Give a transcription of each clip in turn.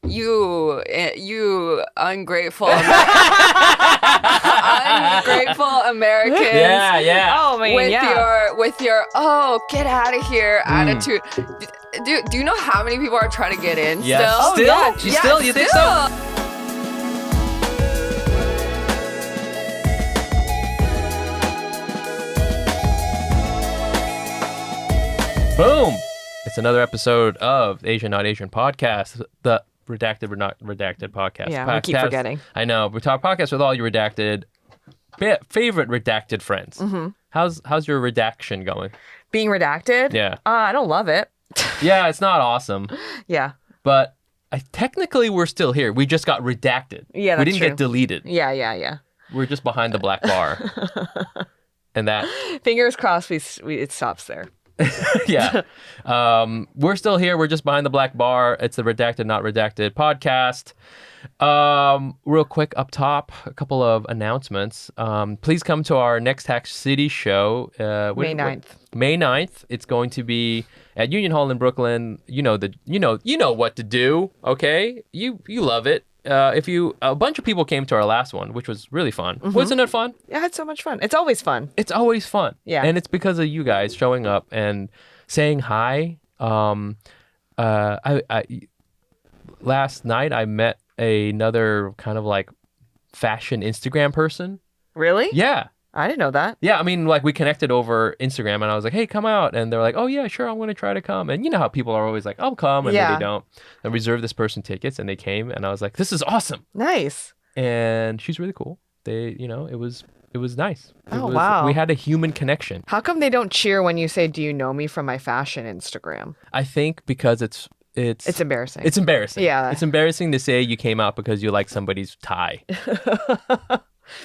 You ungrateful ungrateful Americans. Yeah. Oh man, With your get out of here attitude. Do you know how many people are trying to get in Yes. still? Oh, still? Yeah. Still? You think so? Boom! It's another episode of Asian Not Asian podcast, the Redacted but Not Redacted podcast. Yeah, podcast. we keep forgetting. I know. We talk podcast with all your redacted, favorite redacted friends. Mm-hmm. How's your redaction going? Being redacted? Yeah. I don't love it. Yeah, it's not awesome. Yeah. But technically we're still here. We just got redacted. Yeah, that's we didn't true. get deleted. Yeah. We're just behind the black bar. And that... Fingers crossed it stops there. Yeah. We're still here. We're just behind the black bar. It's the Redacted Not Redacted podcast. Real quick up top, a couple of announcements. Please come to our next Hack City show. May 9th. May 9th. It's going to be at Union Hall in Brooklyn. You know what to do, okay? You love it. A bunch of people came to our last one, which was really fun. Mm-hmm. Wasn't it fun? Yeah, I had so much fun. It's always fun. It's always fun. Yeah. And it's because of you guys showing up and saying hi. I last night I met another kind of like fashion Instagram person. Really? Yeah. I didn't know that. Yeah, I mean, like we connected over Instagram and I was like, hey, come out. And they're like, oh, yeah, sure, I'm going to try to come. And you know how people are always like, I'll come, and then they don't. I reserved this person tickets and they came and I was like, this is awesome. Nice. And she's really cool. It was nice. Wow. We had a human connection. How come they don't cheer when you say, do you know me from my fashion Instagram? I think because it's embarrassing. It's embarrassing. Yeah. It's embarrassing to say you came out because you like somebody's tie.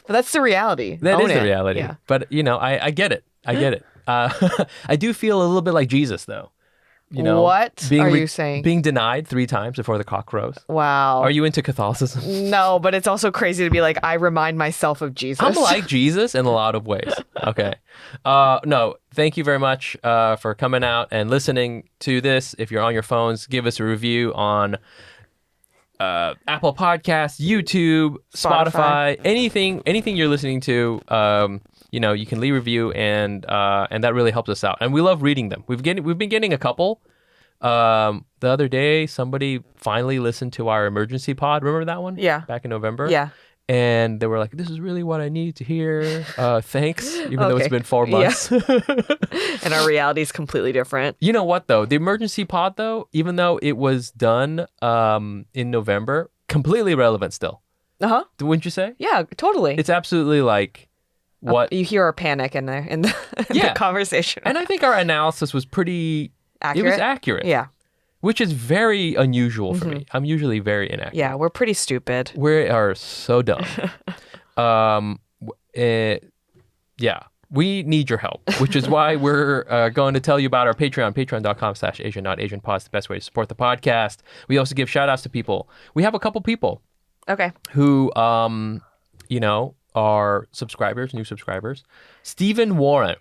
But that's the reality. That Own is the it. reality. Yeah. But, I get it. I get it. I do feel a little bit like Jesus, though. What are you saying? Being denied 3 times before the cock crows. Wow. Are you into Catholicism? No, but it's also crazy to be like, I remind myself of Jesus. I'm like Jesus in a lot of ways. Okay. No, thank you very much for coming out and listening to this. If you're on your phones, give us a review on Apple Podcasts, YouTube, Spotify, anything you're listening to. You can leave a review and that really helps us out. And we love reading them. We've been getting a couple. The other day, somebody finally listened to our emergency pod. Remember that one? Yeah. Back in November? Yeah. And they were like, this is really what I need to hear. Thanks. Even though it's been 4 months. Yeah. And our reality is completely different. You know what, though? The emergency pod, though, even though it was done in November, completely relevant still. Uh-huh. Wouldn't you say? Yeah, totally. It's absolutely like what... You hear our panic in the conversation. And I think our analysis was pretty... Accurate? It was accurate. Yeah. Which is very unusual for me. I'm usually very inaccurate. Yeah, we're pretty stupid. We are so dumb. Yeah, we need your help, which is why we're going to tell you about our Patreon, patreon.com/Asian Not Asian Pod. It's the best way to support the podcast. We also give shout outs to people. We have a couple people who, are subscribers, new subscribers. Stephen Warner.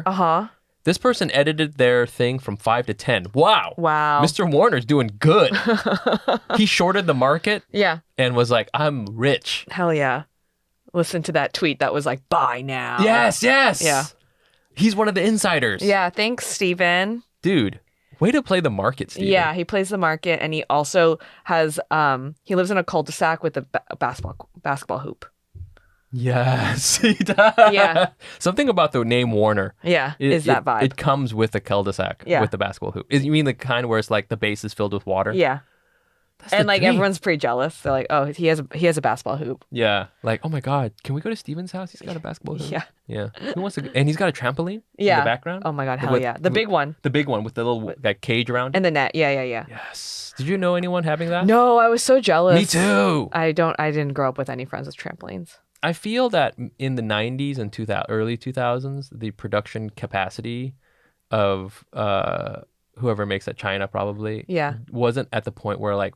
Uh-huh. This person edited their thing from 5 to 10. Wow. Mr. Warner's doing good. He shorted the market. Yeah. And was like, I'm rich. Hell yeah. Listen to that tweet that was like, buy now. Yes. Yeah. He's one of the insiders. Yeah. Thanks, Steven. Dude, way to play the market, Steven. Yeah, he plays the market, and he also has, he lives in a cul-de-sac with a basketball hoop. Yes, he does. Yeah. Something about the name Warner. Yeah, is that vibe. It comes with a cul-de-sac with the basketball hoop. You mean the kind where it's like the base is filled with water? Yeah. And like everyone's pretty jealous. They're like, oh, he has a basketball hoop. Yeah. Like, oh my God, can we go to Steven's house? He's got a basketball hoop. Yeah. Yeah. Who wants to? And he's got a trampoline in the background. Oh my God, hell yeah. The big one. The big one with the little cage around. And the net. Yeah. Yes. Did you know anyone having that? No, I was so jealous. Me too. I didn't grow up with any friends with trampolines. I feel that in the 90s and early 2000s, the production capacity of whoever makes at China probably wasn't at the point where like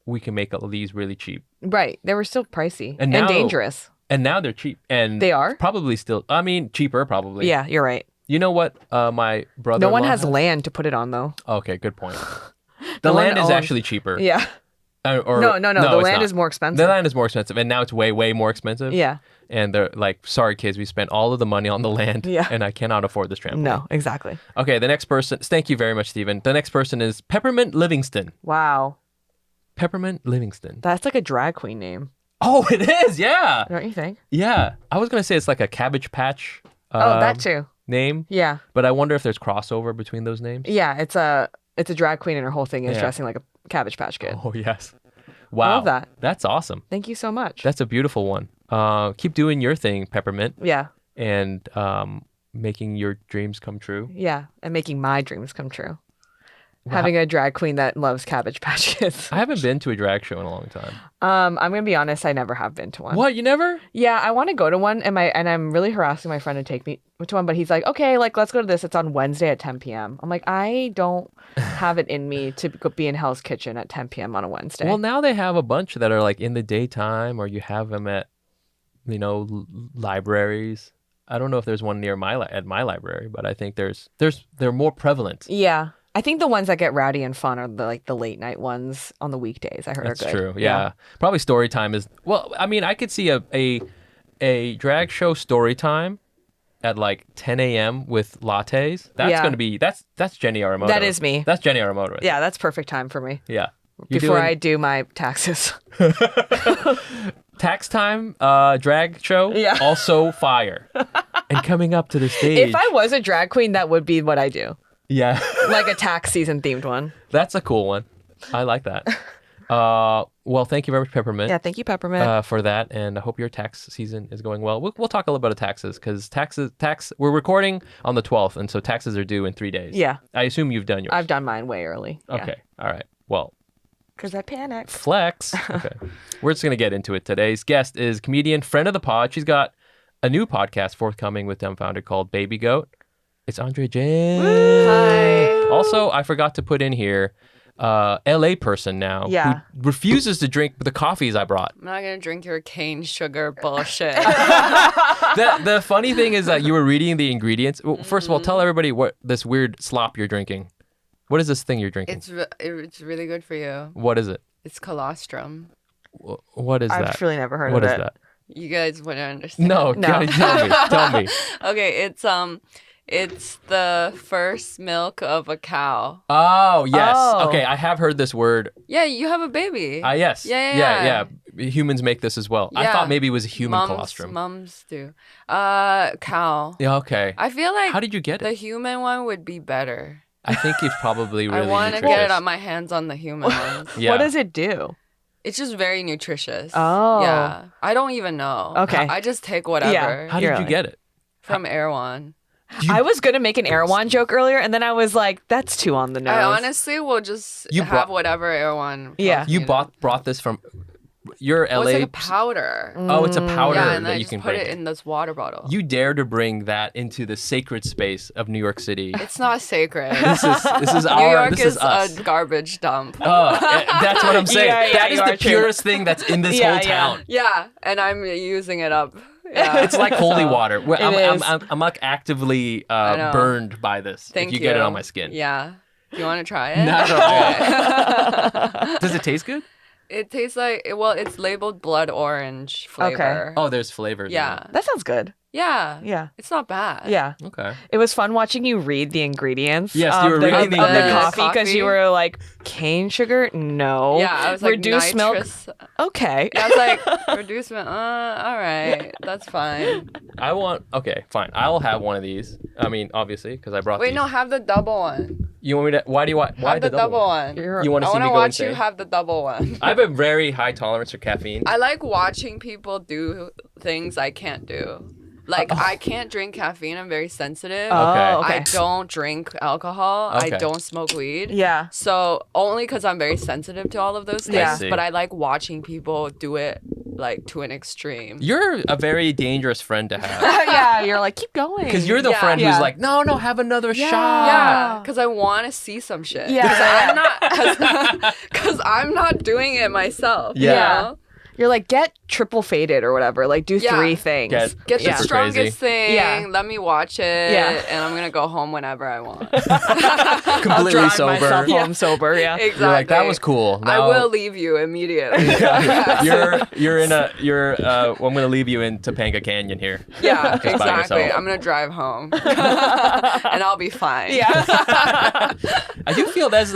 we can make these really cheap. Right. They were still pricey and now, dangerous. And now they're cheap. And they are? Probably still, I mean, cheaper probably. Yeah, you're right. You know what my brother No one has land to put it on though. Okay, good point. The No one land is owns- actually cheaper. Yeah. Or, No. The it's land not. is more expensive. The land is more expensive, and now it's way, way more expensive. Yeah. And they're like, sorry, kids, we spent all of the money on the land, Yeah. and I cannot afford this trampoline. No, exactly. Okay, the next person. Thank you very much, Stephen. The next person is Peppermint Livingston. Wow. Peppermint Livingston. That's like a drag queen name, Oh, it is. Yeah. don't you think? Yeah. I was gonna say it's like a Cabbage Patch. That too. Name, Yeah. but I wonder if there's crossover between those names. Yeah, it's a drag queen and her whole thing is Yeah. dressing like a Cabbage Patch Kid. Oh yes. Wow. love that. That's awesome. Thank you so much. That's a beautiful one. Keep doing your thing, Peppermint, yeah. and making your dreams come true. Yeah. And making my dreams come true. Having a drag queen that loves Cabbage Patch Kids. I haven't been to a drag show in a long time. I'm gonna be honest, I never have been to one. What? You never? Yeah, I want to go to one, and I'm really harassing my friend to take me to one, but he's like, okay, like let's go to this. It's on Wednesday at 10 p.m. I'm like, I don't have it in me to be in Hell's Kitchen at 10 p.m. on a Wednesday. Well, now they have a bunch that are like in the daytime, or you have them at, libraries. I don't know if there's one near at my library, but I think they're more prevalent. Yeah, I think the ones that get rowdy and fun are the late night ones on the weekdays. I heard That's are good. true. Yeah. Probably story time is well. I mean, I could see a drag show story time at like 10 a.m. with lattes. That's Yeah. gonna be that's Jenny Aramoto. That is me. That's Jenny Aramoto. Right Yeah, that's perfect time for me there. Yeah. You're before doing I do my taxes. tax time drag show. Yeah. Also fire. And coming up to the stage. If I was a drag queen, that would be what I do, yeah. like a tax season themed one. That's a cool one. I like that. Well, thank you very much, Peppermint. Yeah, thank you, Peppermint. For that, and I hope your tax season is going well. We'll talk a little bit of taxes because we're recording on the 12th, and so taxes are due in 3 days. Yeah. I assume you've done yours. I've done mine way early. Okay. All right. Well, Because I panicked. flex. Okay. We're just gonna get into it. Today's guest is comedian, friend of the pod. She's got a new podcast forthcoming with Dumbfounded called Baby Goat. It's Andrea Jin. Hi. Also, I forgot to put in here, LA person now Yeah. who refuses to drink the coffees I brought. I'm not gonna drink your cane sugar bullshit. The funny thing is that you were reading the ingredients. Well, first of all, tell everybody what this weird slop you're drinking. What is this thing you're drinking? It's really good for you. What is it? It's colostrum. What is I've that? truly never heard What of is it. that? You guys wouldn't understand. No, No. gotta tell me. Tell me. Okay, it's the first milk of a cow. Oh, yes. Oh. Okay, I have heard this word. Yeah, you have a baby. Yes. Yeah. Humans make this as well. I Yeah. thought maybe it was a human Mums- colostrum. Mums do. Cow. Yeah, okay. I feel like How did you get the it? human one would be better. I think it's probably really I want to nutritious. get it on my hands on the human ones. Yeah. What does it do? It's just very nutritious. Oh. Yeah. I don't even know. Okay. I just take whatever. Yeah. How did you Really? get it? From Erewhon. I was going to make an Erewhon joke earlier, and then I was like, that's too on the nose. I honestly will just You have brought- whatever Erewhon. Yeah. tells You me to. brought this from your Well, LA. it's like a powder. Oh, it's a powder Yeah, and that I you just can put bring. it in this water bottle. You dare to bring that into the sacred space of New York City. It's not sacred. This is New our. York This is is us. a garbage dump. That's what I'm saying. Yeah, That is you the are true. purest thing that's in this Yeah, whole yeah. town. Yeah, and I'm using it up. Yeah. It's like holy water. Where is. I'm like actively know. burned by this. Thank if you get it on my skin. Yeah. Do you want to try it? Not at all. Does it taste good? It tastes like it's labeled blood orange flavor. Oh, there's flavors. in Yeah. That sounds good. Yeah. Yeah. It's not bad. Yeah. it. Okay. It was fun watching you read the ingredients. Yes, of you were reading the of the ingredients. coffee because you were like, cane sugar? No. Yeah, I was like reduced milk? nitrous. Okay. I was like, reduced milk. All right, that's fine. Okay, fine. I'll have one of these. I mean, obviously, because I brought Wait, these. no, have the double one. You want me to? Why do you want? Why Have the double one. You want to I see want me to go watch insane? you have the double one. I have a very high tolerance for caffeine. I like watching people do things I can't do. Like, I can't drink caffeine. I'm very sensitive. Okay. Oh, okay. I don't drink alcohol. Okay. I don't smoke weed. Yeah. So only because I'm very sensitive to all of those things. Yeah. see. But I like watching people do it like to an extreme. You're a very dangerous friend to have. Yeah. You're like, keep going. Because you're the Yeah. friend Yeah. who's like, no, have another shot. Yeah, because I want to see some shit. Yeah. Because I'm not doing it myself. Yeah. You know? You're like, get triple faded or whatever. Like, do Yeah. 3 things. Get the Super strongest crazy. thing. Yeah. Let me watch it. Yeah. And I'm gonna go home whenever I want. I'll Completely drive sober. myself home sober. Yeah. Exactly. You're like, that was cool. I Now- will leave you immediately. I'm gonna leave you in Topanga Canyon here. Yeah, Just by exactly. yourself. I'm gonna drive home, and I'll be fine. Yeah. I do feel there's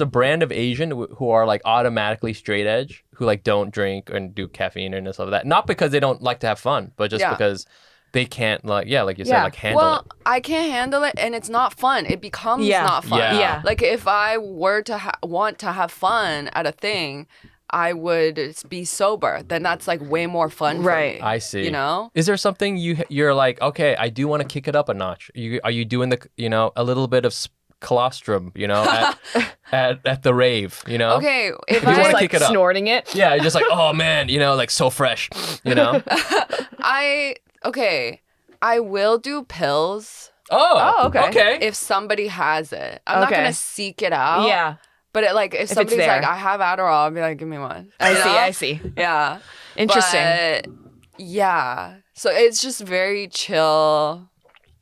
a brand of Asian who are like automatically straight edge, who like don't drink and do caffeine and stuff like that. Not because they don't like to have fun, but just Yeah. because they can't like you said, Yeah. like handle Well, it. I can't handle it, and it's not fun. It becomes Yeah. not fun. Yeah. Yeah. Like if I were to want to have fun at a thing, I would be sober. Then that's like way more fun. For Right. me, I see. You know. Is there something you're like, okay, I do want to kick it up a notch? Are you doing a little bit of colostrum, at the rave, Okay, if you wanna I Just kick like it up. snorting it. Yeah, you're just like, oh man, like so fresh, I will do pills Oh, okay. Okay. if somebody has it. I'm not Okay. gonna seek it out. Yeah. But if it's somebody's there. like, I have Adderall, I'll be like, give me one. I You see. know? I see. Yeah. Interesting. But, yeah. So it's just very chill.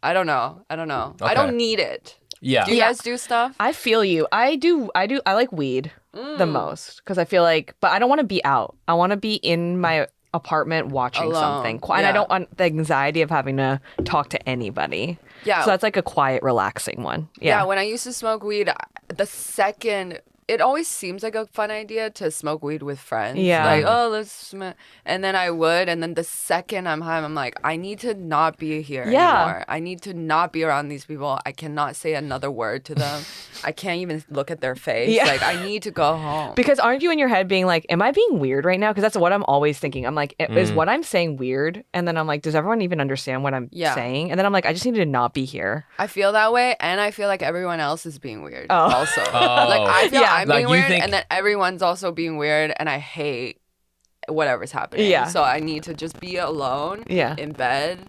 I don't know. I Okay. don't need it. Yeah. Do you Yeah. guys do stuff? I feel you. I do. I like weed the most because I feel like, but I don't want to be out. I want to be in my apartment watching Alone. something. And I Yeah. don't want the anxiety of having to talk to anybody. Yeah. So that's like a quiet, relaxing one. Yeah, Yeah. when I used to smoke weed, the second it always seems like a fun idea to smoke weed with friends. Yeah. Like, oh, let's smoke. And then I would. And then the second I'm high, I'm like, I need to not be here Yeah. anymore. I need to not be around these people. I cannot say another word to them. I can't even look at their face. Yeah. Like, I need to go home. Because aren't you in your head being like, am I being weird right now? Because that's what I'm always thinking. I'm like, is what I'm saying weird? And then I'm like, does everyone even understand what I'm Yeah. saying? And then I'm like, I just need to not be here. I feel that way. And I feel like everyone else is being weird Oh. also. Like, I feel Yeah. I'm Like, being you weird. think- And then everyone's also being weird. And I hate whatever's happening. Yeah. So I need to just be alone Yeah. in bed.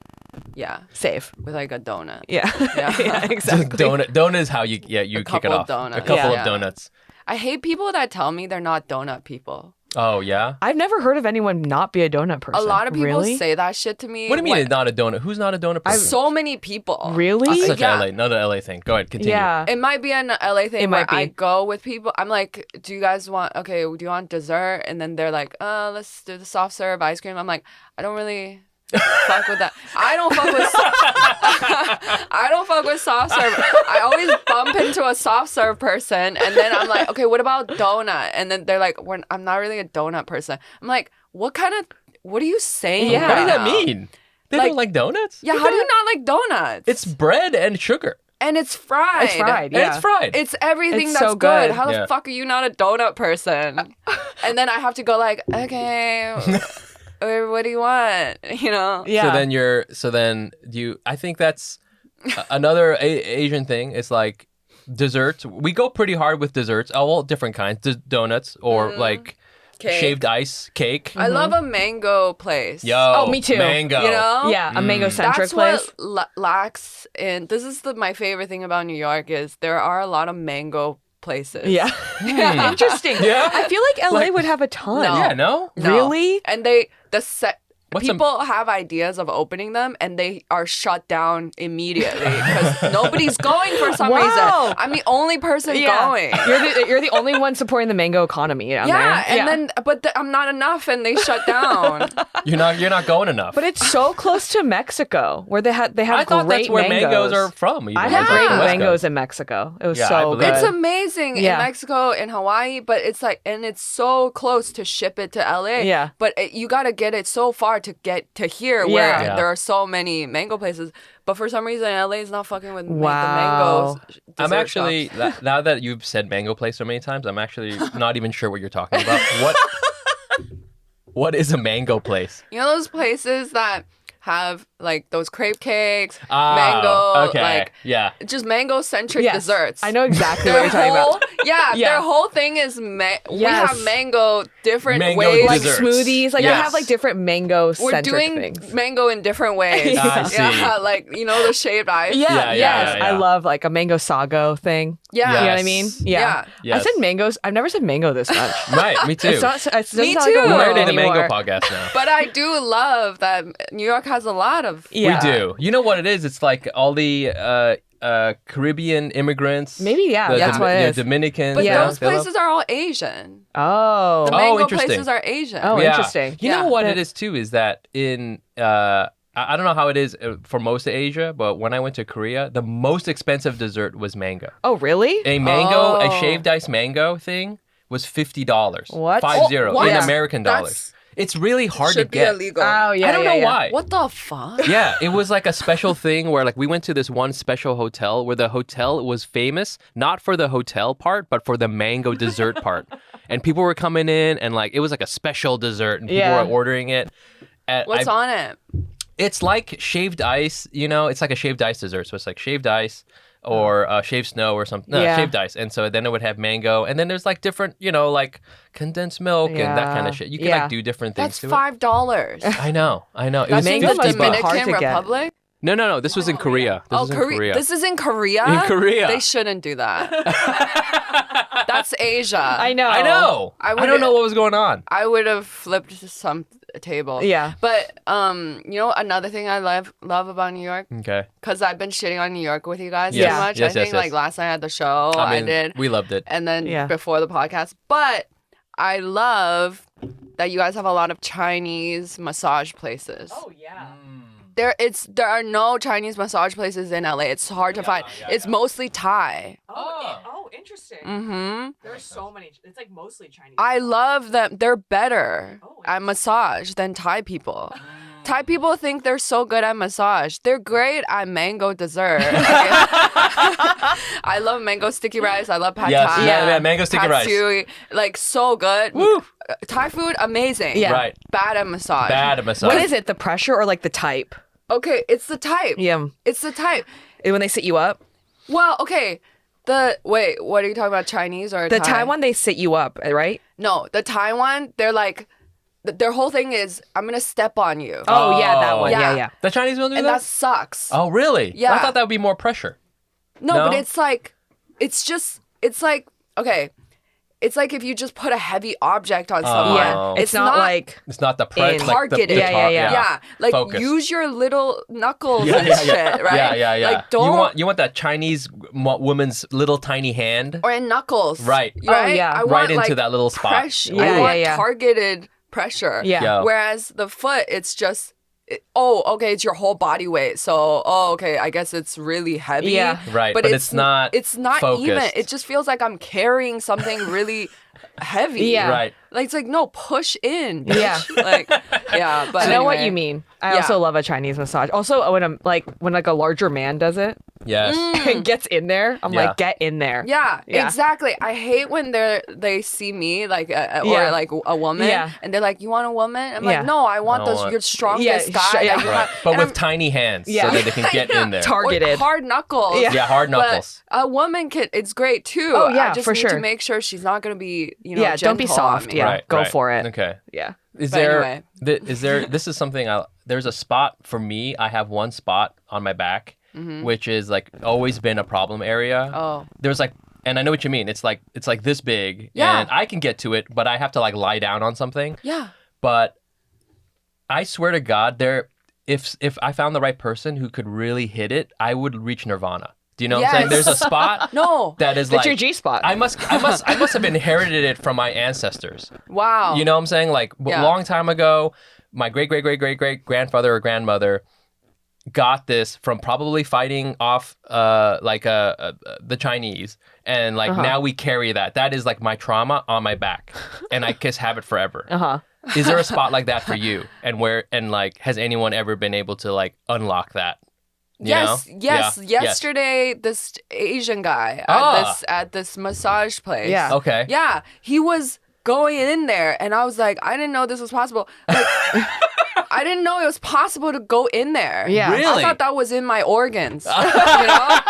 Yeah. Safe. With like a donut. Yeah. Yeah. Yeah, exactly. Donut is how you kick it couple of off. donuts. A couple Yeah. of donuts. I hate people that tell me they're not donut people. Oh yeah. I've never heard of anyone not be a donut person. A lot of people really? say that shit to me. What do you mean it's not a donut? Who's not a donut person? So many people. Really? Such Yeah. LA, another LA thing. Go ahead, continue. Yeah. It might be an LA thing It where might be. I go with people. I'm like, do you guys want, do you want dessert? And then they're like, let's do the soft serve ice cream. I'm like, I don't really fuck with that. I don't fuck with I don't fuck with soft serve. I always bump into a soft serve person and then I'm like, okay, what about donut? And then they're like, I'm not really a donut person. I'm like, what are you saying? Yeah. What does right that now? mean? They Like- don't like donuts? Yeah, how do you not like donuts? It's bread and sugar. and it's fried. It's fried. And Yeah. it's fried. It's everything It's that's so good. good. How Yeah. the fuck are you not a donut person? And then I have to go like, okay, what do you want? You know? Yeah. So then I think that's another Asian thing. It's like desserts. We go pretty hard with desserts, all different kinds, donuts or like Cake. shaved ice, cake. I love a mango place. Yo, Oh, me too. Mango. You know? Yeah, a mango centric That's place. what lacks in. This is my favorite thing about New York is there are a lot of mango places. Yeah. Interesting. Yeah. I feel like LA would have a ton. No. Yeah, no? No. Really? And What's a- people have ideas of opening them and they are shut down immediately because nobody's going for some Wow. reason. I'm the only person going. You're the only one supporting the mango economy down Yeah, there. and then I'm not enough and they shut down. You're not going enough. But it's so close to Mexico, where they have I thought great that's where mangoes are from. Even. I had Yeah. great West mangoes in Mexico. It was Yeah, I so believe good. it. It's amazing Yeah. in Mexico, in Hawaii, but it's like, and it's so close to ship it to LA. Yeah. But you got to get it so far to get to here where Yeah. there are so many mango places. But for some reason, LA is not fucking with the Wow. mangoes. I'm actually now that you've said mango place so many times, I'm actually not even sure what you're talking about. What is a mango place? You know those places that have like those crepe cakes, Ah, mango, okay. like Yeah. just mango-centric Yes. desserts. I know exactly what Their you're talking whole, about. yeah, Yeah. their whole thing is we Yes. have mango different Mango ways. Like desserts. smoothies, like they Yes. have like different mango We're centric doing things. mango in different ways. Yeah. I see. Yeah, like you know the shaved ice. Yeah, Yeah, yes. yeah. I love like a mango sago thing. Yeah. You know what I mean? Yes. Yeah. Yes. I said mangoes. I've never said mango this much. Right, me too. It's not. It doesn't Me sound like a too. We're word already the mango anymore. podcast now. But I do love that New York has a lot of. Yeah. We do. You know what it is? It's like all the Caribbean immigrants. Maybe, yeah, that's what it is. Dominicans. But you know, those they love- places are all Asian. Oh. The mango interesting. places are Asian. Oh, Yeah. interesting. You know Yeah. what it is too is that in I don't know how it is for most of Asia, but when I went to Korea, the most expensive dessert was mango. Oh, really? A mango, a Oh. shaved ice mango thing was $50. What? 50 what? in Yeah. American dollars. That's- It's really hard to Should be get. illegal. Oh, yeah. I don't know why. What the fuck? Yeah, it was like a special thing where like we went to this one special hotel where the hotel was famous not for the hotel part but for the mango dessert part. And people were coming in and like it was like a special dessert and people Yeah. were ordering it. And What's on it? It's like shaved ice, you know, it's like a shaved ice dessert. So it's like shaved ice or shaved snow or something. No, Yeah. shaved ice. And so then it would have mango. And then there's like different, you know, like condensed milk and that kind Yeah. of shit. You can Yeah. like do different things That's to $5. it. I know. It That's was in mango the must be $50. hard Dominican to get. Republic. No. This was in Korea. This was in Korea. This is in Korea. In Korea. They shouldn't do that. That's Asia. I know. I know. I would- don't know what was going on. I would have flipped some table. Yeah. But you know another thing I love about New York, Okay. because I've been shitting on New York with you guys Yes. too much. Yes, I think yes, like last night at the show I mean, did, we loved it. and then Yeah. before the podcast. But I love that you guys have a lot of Chinese massage places. yeah. There are no Chinese massage places in LA. It's hard to find. It's mostly Thai. Oh, interesting. Mm-hmm. There's so many. It's like mostly Chinese. I love them. They're better Oh, at massage than Thai people. Thai people think they're so good at massage. They're great at mango dessert. I love mango sticky rice. I love pad Yes, thai. yeah, mango sticky rice. Patsui, like so good. Woo. Thai food, amazing. Yeah. Right. Bad at massage. Bad at massage. What is it? The pressure or like the type? Okay, it's the type. Yeah. It's the type. When they sit you up. Well, okay. Wait, what are you talking about? Chinese or The Thai? Thai one, they sit you up, right? No, the Thai one, they're like, their whole thing is, I'm gonna step on you. Oh, yeah, that one. Yeah. Yeah. The Chinese will do And that? that sucks. Oh, really? Yeah. I thought that would be more pressure. No, No? but it's like, it's like, okay, it's like if you just put a heavy object on someone. Yeah. Oh. It's not like. It's not the press. In- Targeted. Yeah. Yeah, like Focus. use your little knuckles Yeah, and yeah, shit, right? Yeah. Like don't You want that Chinese woman's little tiny hand or in knuckles. Right. Right. Oh, yeah. I right want, into like, that little spot. pressure. Yeah, I want yeah. targeted pressure. Yeah. Yeah. Whereas the foot, it's just. Okay, it's your whole body weight. So, okay, I guess it's really heavy. Yeah. Right, but it's not It's not even. focused. It just feels like I'm carrying something really heavy. Yeah. Right. Like it's like no, push in. Bitch. Yeah. Like yeah, but I know what anyway. you mean. I Yeah. also love a Chinese massage. Also, when like a larger man does it Yes. and gets in there, I'm Yeah. like, get in there. Yeah, Yeah. exactly. I hate when they see me like or Yeah. like a woman Yeah. and they're like, "You want a woman?" I'm Yeah. like, "No, I want I don't the want- your strongest Yeah, guy." yeah. that you Right. have." But And with I'm- tiny hands Yeah. so that they can get in there. Targeted. With hard knuckles. Yeah. Yeah, hard But knuckles. a woman can. It's great too. Oh, yeah, I just for need sure. to make sure she's not gonna be, Yeah, don't be gentle on soft. me. Yeah, Right, go right. for it. Okay. Yeah. Is But there anyway. this is something there's a spot for me. I have one spot on my back which is like always been a problem area. Oh. There's like and I know what you mean. It's like this big Yeah. and I can get to it, but I have to like lie down on something. Yeah. But I swear to God, if I found the right person who could really hit it, I would reach nirvana. Do you know what I'm saying? Yes. There's a spot No. that is That's like your G spot. I must have inherited it from my ancestors. Wow. You know what I'm saying? Like a Yeah. long time ago, my great grandfather or grandmother got this from probably fighting off the Chinese, and like now we carry that. That is like my trauma on my back, and I just have it forever. Uh-huh. Is there a spot like that for you? And like has anyone ever been able to like unlock that? You Yes, know? yes. Yeah. Yesterday, this Asian guy Ah. at this massage place. Yeah. Okay. Yeah, he was going in there, and I was like, I didn't know this was possible. Like, I didn't know it was possible to go in there. Yeah. I Really? thought that was in my organs. You know?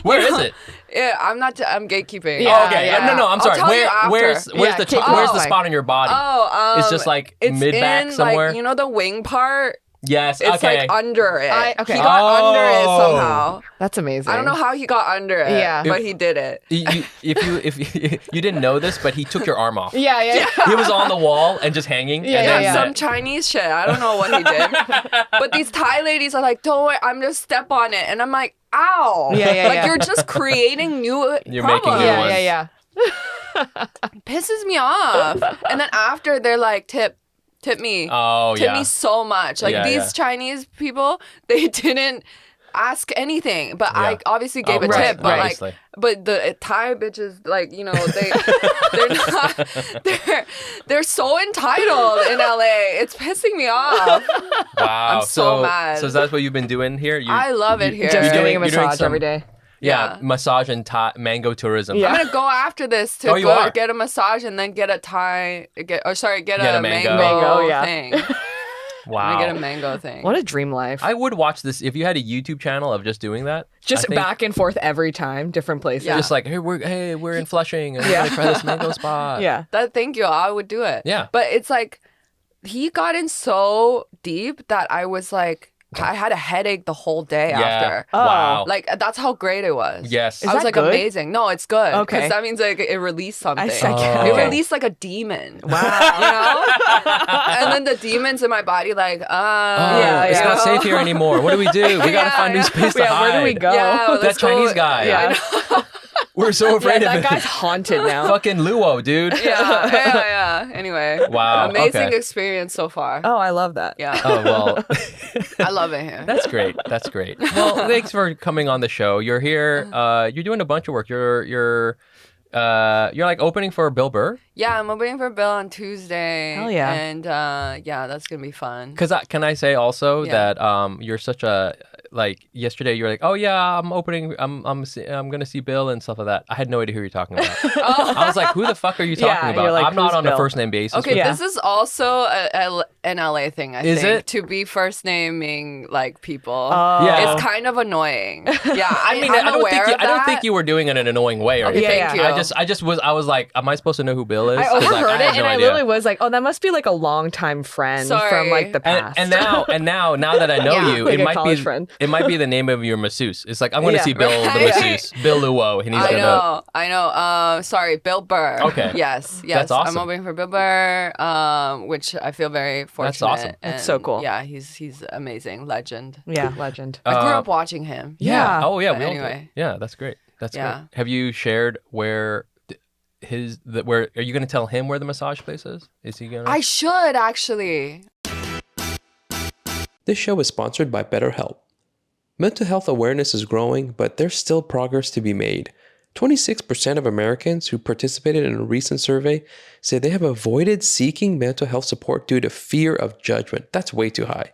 Where is it? Yeah, I'm gatekeeping. Yeah, Oh, okay. yeah. No, I'm I'll sorry. tell you after. Where's Yeah, the take where's notes. the spot on your body? Oh, It's just like it's mid-back in, somewhere? Like, you know the wing part. Yes. It's okay. like under it. Okay. He got under it Oh. somehow. That's amazing. I don't know how he got under it. Yeah. But he did it. If you didn't know this, but he took your arm off. Yeah. He was on the wall and just hanging. Yeah, and yeah, then yeah. Some Chinese shit. I don't know what he did. But these Thai ladies are like, don't worry, I'm just step on it. And I'm like, ow. Yeah, like yeah. you're just creating new You're making problems. new Yeah. Pisses me off. And then after they're like, tip me. Oh, Tip yeah. me so much. Like Yeah, these yeah. Chinese people, they didn't ask anything. But Yeah. I obviously gave a right, tip. But obviously. but the Thai bitches, like, you know, they're not they're so entitled in LA. It's pissing me off. Wow. I'm so mad. So that's what you've been doing here? I love it here. Just You're getting a you're doing massage some- every day. Yeah, Yeah. massage and mango tourism. Yeah. I'm gonna go after this to Oh, you are? get a massage and then get a get Get a a mango. Mango, yeah. thing. I'm Wow. gonna get a mango thing. What a dream life. I would watch this if you had a YouTube channel of just doing that. Just I think- back and forth every time, different places. Yeah. Just like, hey, we're in Flushing and we're Yeah. gonna try this mango spot. Yeah. Thank you. I would do it. Yeah. But it's like he got in so deep that I was like, I had a headache the whole day Yeah. after. Oh. Wow. Like that's how great it was. Yes. Is I was that like good? amazing. No, it's good. Okay. Because that means like it released something. I can't- It okay. released like a demon. Wow. You know? And then the demons in my body like, Oh, Yeah, it's yeah. not safe here anymore. What do we do? We gotta Yeah, find new yeah. space to Yeah, hide. where do we go? yeah, That let's go- Chinese guy. Yeah. We're so Yeah, afraid that of him. guy's haunted now. Fucking Luo, dude. Yeah. Anyway. Wow, Amazing okay. experience so far. Oh, I love that. Yeah. Oh well, I love it here. that's great. That's great. Well, thanks for coming on the show. You're here. You're doing a bunch of work. You're like opening for Bill Burr. Yeah, I'm opening for Bill on Tuesday. Hell yeah. And yeah, that's gonna be fun. Because can I say also Yeah. that you're such a like yesterday you were like, oh yeah, I'm opening. I'm gonna see Bill and stuff like that. I had no idea who you're talking about. I was like, who the fuck are you talking Yeah, about? you're like, I'm not who's on a Bill? first name basis. Okay, with Yeah. this is also an LA thing, I Is think. it? To be first naming like people. Yeah. It's kind of annoying. Yeah, I mean, I'm I don't aware think of I don't that. think you were doing it in an annoying way or Okay, anything. Yeah, thank yeah. you. I was like, am I supposed to know who Bill is? I 'Cause, like, overheard had it, and no I idea. literally was like, "Oh, that must be like a longtime friend from like the past." And now that I know Yeah. you, Like it a might be college friend. it might be the name of your masseuse. It's like I'm going to Yeah. see Bill the Right. masseuse, Bill Luo, and he's gonna. I know. Sorry, Bill Burr. Okay. Yes. That's awesome. I'm opening for Bill Burr, which I feel very fortunate. awesome. That's so and, cool. Yeah, he's amazing, legend. yeah, legend. I grew up watching him. Yeah. Oh yeah. But We all do. anyway. Yeah, that's great. That's Yeah. great. Have you shared where where are you going to tell him where the massage place is? Is he gonna? I should actually. This show is sponsored by BetterHelp. Mental health awareness is growing, but there's still progress to be made. 26% of Americans who participated in a recent survey say they have avoided seeking mental health support due to fear of judgment. That's way too high.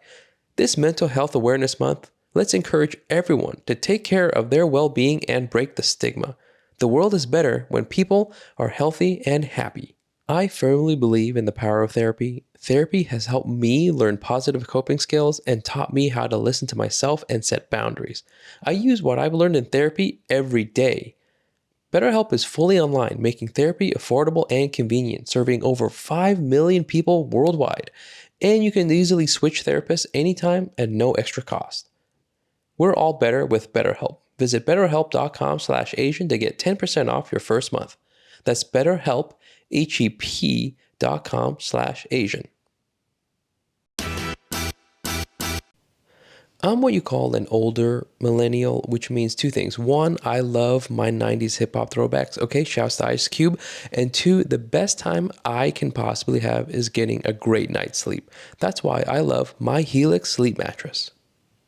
This Mental Health Awareness Month, let's encourage everyone to take care of their well-being and break the stigma. The world is better when people are healthy and happy. I firmly believe in the power of therapy. Therapy has helped me learn positive coping skills and taught me how to listen to myself and set boundaries. I use what I've learned in therapy every day. BetterHelp is fully online, making therapy affordable and convenient, serving over 5 million people worldwide. And you can easily switch therapists anytime at no extra cost. We're all better with BetterHelp. Visit betterhelp.com/Asian to get 10% off your first month. That's BetterHelp, HEP.com/Asian. I'm what you call an older millennial, which means two things. One, I love my 90s hip hop throwbacks. Okay, shouts to Ice Cube. And two, the best time I can possibly have is getting a great night's sleep. That's why I love my Helix Sleep Mattress.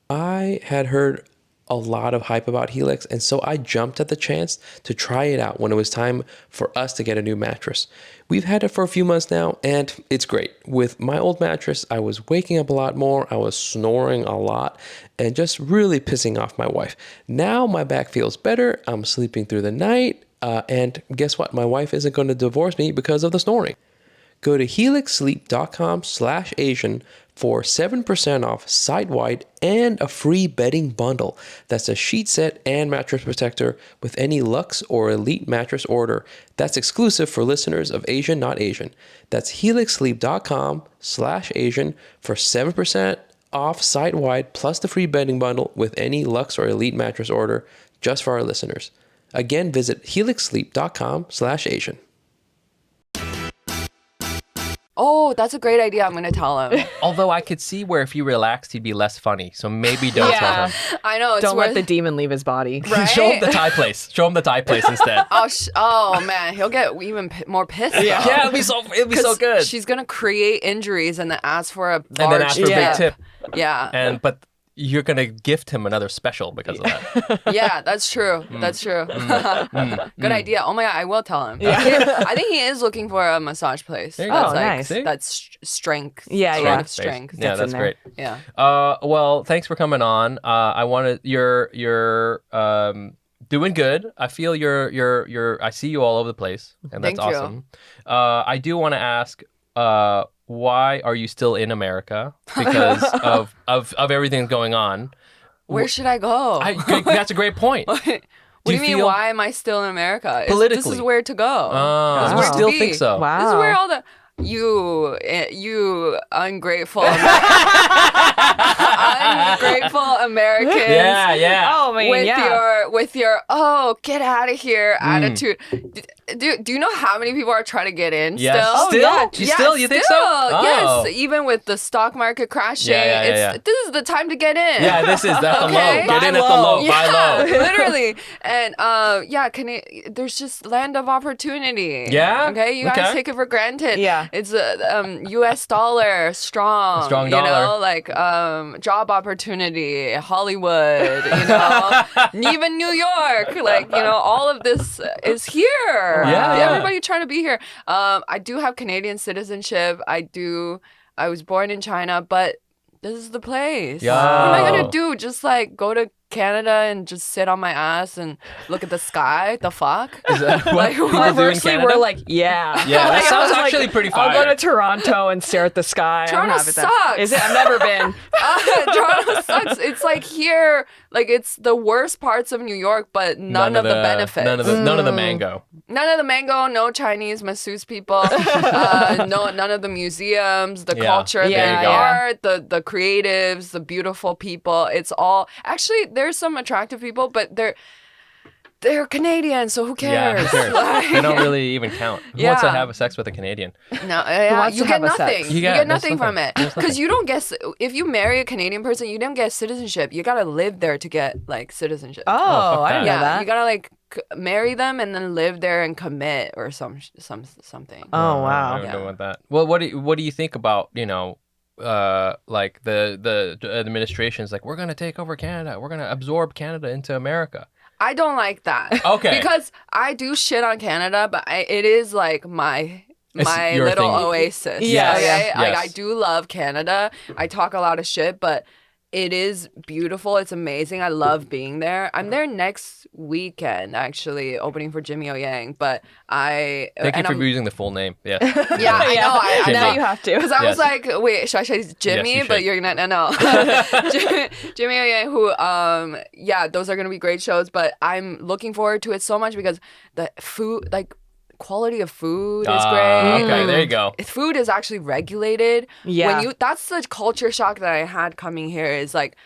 I had heard a lot of hype about Helix, and so I jumped at the chance to try it out when it was time for us to get a new mattress. We've had it for a few months now, and it's great. With my old mattress, I was waking up a lot more, I was snoring a lot, and just really pissing off my wife. Now my back feels better, I'm sleeping through the night, and guess what? My wife isn't going to divorce me because of the snoring. Go to helixsleep.com/Asian for 7% off site-wide and a free bedding bundle. That's a sheet set and mattress protector with any Luxe or Elite mattress order. That's exclusive for listeners of Asian Not Asian. That's helixsleep.com/Asian for 7% off site-wide plus the free bedding bundle with any Luxe or Elite mattress order just for our listeners. Again, visit helixsleep.com/Asian. Oh, that's a great idea. I'm going to tell him. Although I could see where if he relaxed, he'd be less funny. So maybe don't tell him. I know. It's Don't let the worth- demon leave his body. Right? Show him the Thai place. Show him the Thai place instead. Oh man, he'll get even more pissed. Yeah. though. Yeah, it'd be so good. She's gonna create injuries and then ask for a large And then ask for a big tip. Yeah, But you're gonna gift him another special because of that. yeah, that's true. That's true. Good idea. Oh my god, I will tell him. Yeah. I think he is looking for a massage place. There you That's go. like, Nice. See? That's strength. Yeah, sort yeah. of strength. Yeah, Fits that's in there. great. Yeah. Well, thanks for coming on. I wanted you're doing good. I feel you're I see you all over the place, and that's Thank you. awesome. I do want to ask why are you still in America because of everything going on? Where should I go? That's a great point. What do you mean? feel- Why am I still in America? This Politically. is where to go. This is I where to still be. think so. Wow. This is where all the you ungrateful ungrateful Americans. Yeah. Oh man, with your get out of here attitude. Do you know how many people are trying to get in Yes. still? Oh, yeah. You think so? Oh. Yes, even with the stock market crashing, Yeah. this is the time to get in. Yeah, that's the low. Okay. Get in Buy at the low. low. Buy low. Literally. And there's just land of opportunity. Yeah? Okay, you guys Okay. take it for granted. Yeah. It's a US dollar strong. Strong You dollar. know, like job opportunity, Hollywood, even New York, all of this is here. Yeah. Everybody trying to be here. I do have Canadian citizenship. I was born in China, but this is the place. Yo. What am I gonna do? Just like go to Canada and just sit on my ass and look at the sky? The fuck? Is that what Like, people do in Conversely, Canada? we're like, yeah. Yeah, that Like, I sounds was like, actually pretty I'll go fire. to Toronto and stare at the sky. Toronto I'm happy with that. sucks. Is it? I've never been. Toronto sucks. It's like here, like it's the worst parts of New York, but none of the benefits. None of the mango. None of the mango, no Chinese masseuse people, none of the museums, the Yeah. culture, There you the go. art, the creatives, the beautiful people. It's all actually there's some attractive people, but they're Canadian, so who Yeah, cares? who cares? Like- They don't really even count. Who wants to Yeah. have sex with a Canadian? No, wants you to get have a sex? nothing. You You get- get there's nothing from nothing. it There's because you don't get. If you marry a Canadian person, you don't get citizenship. You gotta live there to get like citizenship. Oh, fuck I didn't that. know that. you gotta like marry them and then live there and commit or something. Oh I wow. don't know about that. Well, what do you think about like the administration's like we're gonna take over Canada, we're gonna absorb Canada into America? I don't like that. Okay. Because I do shit on Canada, but it is like my your little thing. oasis. Yes. Okay? Like Yes. I do love Canada. I talk a lot of shit, but it is beautiful. It's amazing. I love being there. I'm there next weekend, actually, opening for Jimmy O Yang. But Thank you for using the full name. Yeah. Yeah, I know. I Jimmy. Now know. you have to. Because I Yes. was like, wait, should I say Jimmy? you But should. you're gonna no. Jimmy O Yang, who those are gonna be great shows. But I'm looking forward to it so much because the food, like quality of food is great. Okay, Like, there you go. food is actually regulated. Yeah. That's the culture shock that I had coming here is like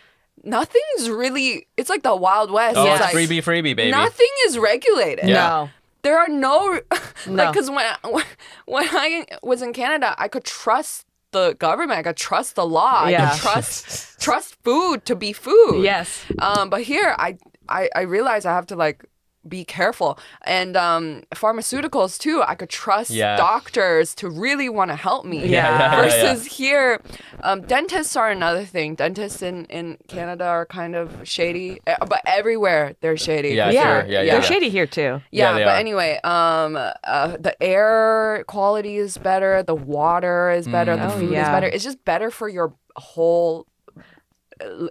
nothing's really it's like the Wild West. Oh, It's it's like, freebie, baby. nothing is regulated. Yeah. No. There are no No. like because when I was in Canada, I could trust the government. I could trust the law. Yeah. I could trust food to be food. Yes. But here, I realize I have to like be careful. And pharmaceuticals too. I could trust Yeah. doctors to really want to help me. Yeah. Versus here, dentists are another thing. Dentists in Canada are kind of shady, but everywhere they're shady. Yeah, Yeah. sure. Yeah, They're shady here too. Yeah, Yeah, they but are. anyway, the air quality is better, the water is better, the Oh, food is yeah. better. It's just better for your whole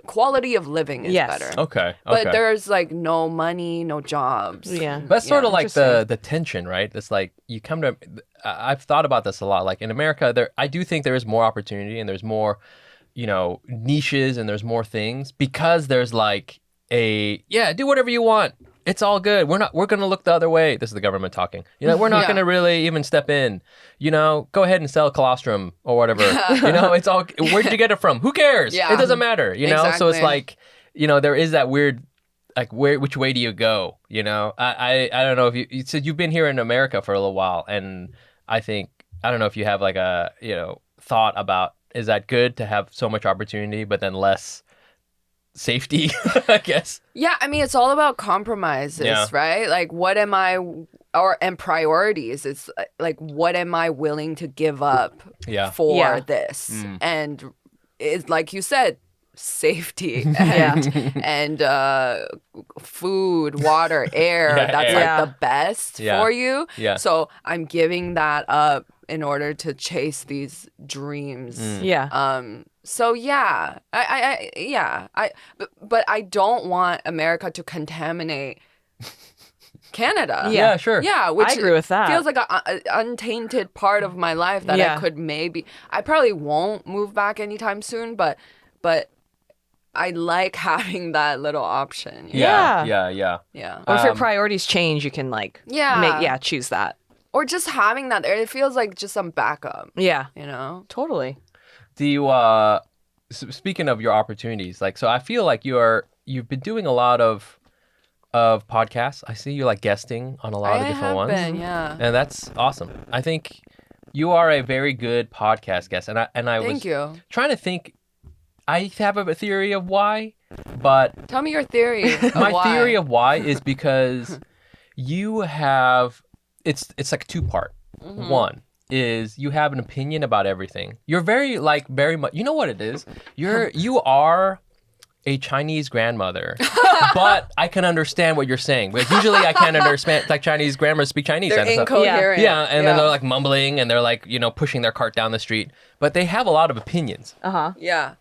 quality of living is Yes. better. Okay. But there's like no money, no jobs. Yeah. That's sort of like interesting. the tension, right? It's like you come to. I've thought about this a lot. Like in America, I do think there is more opportunity and there's more, niches and there's more things because there's like do whatever you want. It's all good. We're going to look the other way. This is the government talking. We're not Yeah. going to really even step in. Go ahead and sell colostrum or whatever. It's all, where did you get it from? Who cares? Yeah. It doesn't matter, So it's Exactly. like, there is that weird, like, which way do you go? I don't know if you said you've been here in America for a little while. And I don't know if you have like a, thought about, is that good to have so much opportunity, but then less safety, I guess. Yeah, I mean, it's all about compromises, Yeah. right? Like, and priorities. It's like, what am I willing to give up Yeah. for Yeah. this? Mm. And it's like you said, safety Yeah. and food, water, air. Yeah, That's air. like Yeah. the best Yeah. for you. Yeah. So I'm giving that up in order to chase these dreams. Mm. Yeah. So yeah, but I don't want America to contaminate Canada. Yeah, sure. Yeah, which I agree with that. feels like a untainted part of my life that Yeah. I could maybe. I probably won't move back anytime soon, but I like having that little option. Yeah. Yeah. Yeah. Or if your Um, priorities change, you can choose that. Or just having that there, it feels like just some backup. Yeah. Totally. Do you speaking of your opportunities, like, so I feel like you've been doing a lot of podcasts. I see you like guesting on a lot of I different have ones. been, yeah. And that's awesome. I think you are a very good podcast guest, and I Thank was you. trying to think. I have a theory of why, but Tell me your theory. Of my why. theory of why is because you have it's like two-part. Mm-hmm. One is you have an opinion about everything. You're very much, you know what it is? You are a Chinese grandmother, but I can understand what you're saying. But usually I can't understand, like, Chinese grandmothers speak Chinese. They're and stuff. incoherent. Yeah, and then they're like mumbling and they're like, pushing their cart down the street. But they have a lot of opinions. Yeah.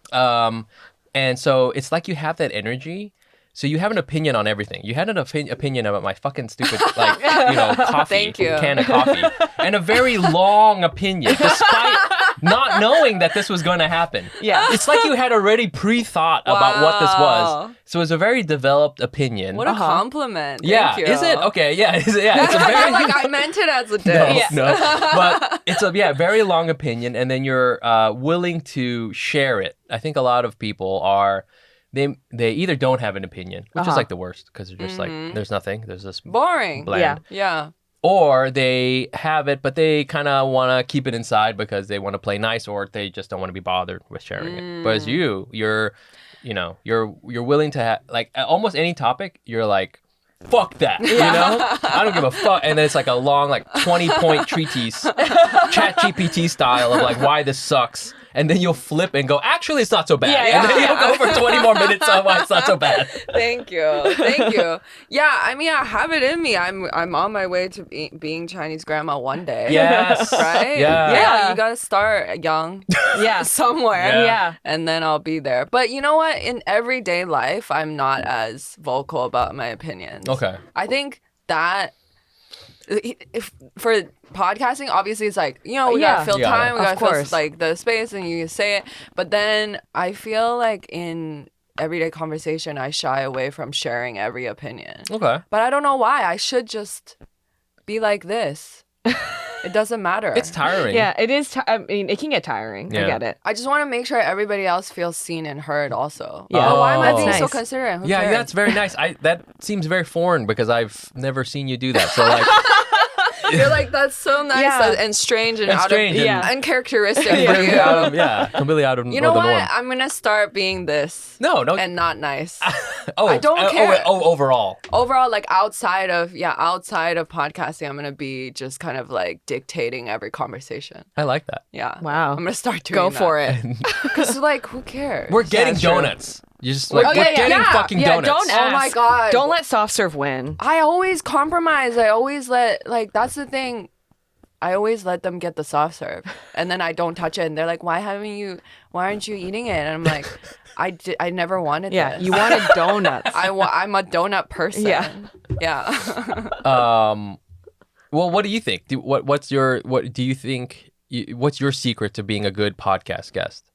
And so it's like you have that energy. So you have an opinion on everything. You had an opinion about my fucking stupid, like, coffee, Thank you. can of coffee, and a very long opinion, despite not knowing that this was going to happen. Yeah. It's like you had already pre-thought about what this Wow. was. So it's a very developed opinion. What a compliment. yeah, Thank you. is it? Okay, yeah, it's a very... Like, I meant it as a No, diss. no. But it's a very long opinion, and then you're willing to share it. I think a lot of people are, they either don't have an opinion, which is like the worst, because they're just like, there's nothing, there's this Boring. bland. Yeah. Or they have it, but they kind of want to keep it inside because they want to play nice, or they just don't want to be bothered with sharing it. Whereas you're willing to have, like, almost any topic, you're like, fuck that, I don't give a fuck. And then it's like a long, like, 20-point treatise, ChatGPT style, of like why this sucks. And then you'll flip and go, actually, it's not so bad. Yeah, And then you'll go for 20 more minutes on why it's not so bad. Thank you. Yeah, I mean, I have it in me. I'm on my way to being Chinese grandma one day. Yes. Right? Yeah. Yeah. You gotta start young Yeah. somewhere. Yeah. And then I'll be there. But you know what? In everyday life, I'm not as vocal about my opinions. Okay. I think that if for podcasting, obviously it's like, we Yeah. gotta fill Yeah. time, we Of gotta fill course. like the space, and you say it. But then I feel like in everyday conversation, I shy away from sharing every opinion. Okay. But I don't know why. I should just be like this. It doesn't matter. It's tiring. Yeah, it is. I mean, it can get tiring. Yeah. I get it. I just want to make sure everybody else feels seen and heard also. Yeah. Why am I Oh. being so Nice. considerate? Who Yeah, cares? that's very nice. That seems very foreign because I've never seen you do that. So, like, You're like, that's so nice Yeah. and strange and And out strange of and- uncharacteristic for completely you. completely out of You know the what? norm. I'm gonna start being this No, and not nice. I don't care. overall. Overall, like outside of podcasting, I'm gonna be just kind of like dictating every conversation. I like that. Yeah. Wow. I'm gonna start doing Go for it. Because like, who cares? We're getting true. donuts. You just like, Oh, we're yeah, getting yeah. fucking Yeah, donuts. don't Oh my ask. God. Don't let soft serve win. I always compromise. I always that's the thing. I always let them get the soft serve, and then I don't touch it. And they're like, "Why aren't you eating it?" And I'm like, I never wanted Yeah, this. you wanted donuts. I'm a donut person. Yeah. Yeah. Well, what do you think? What's your secret to being a good podcast guest?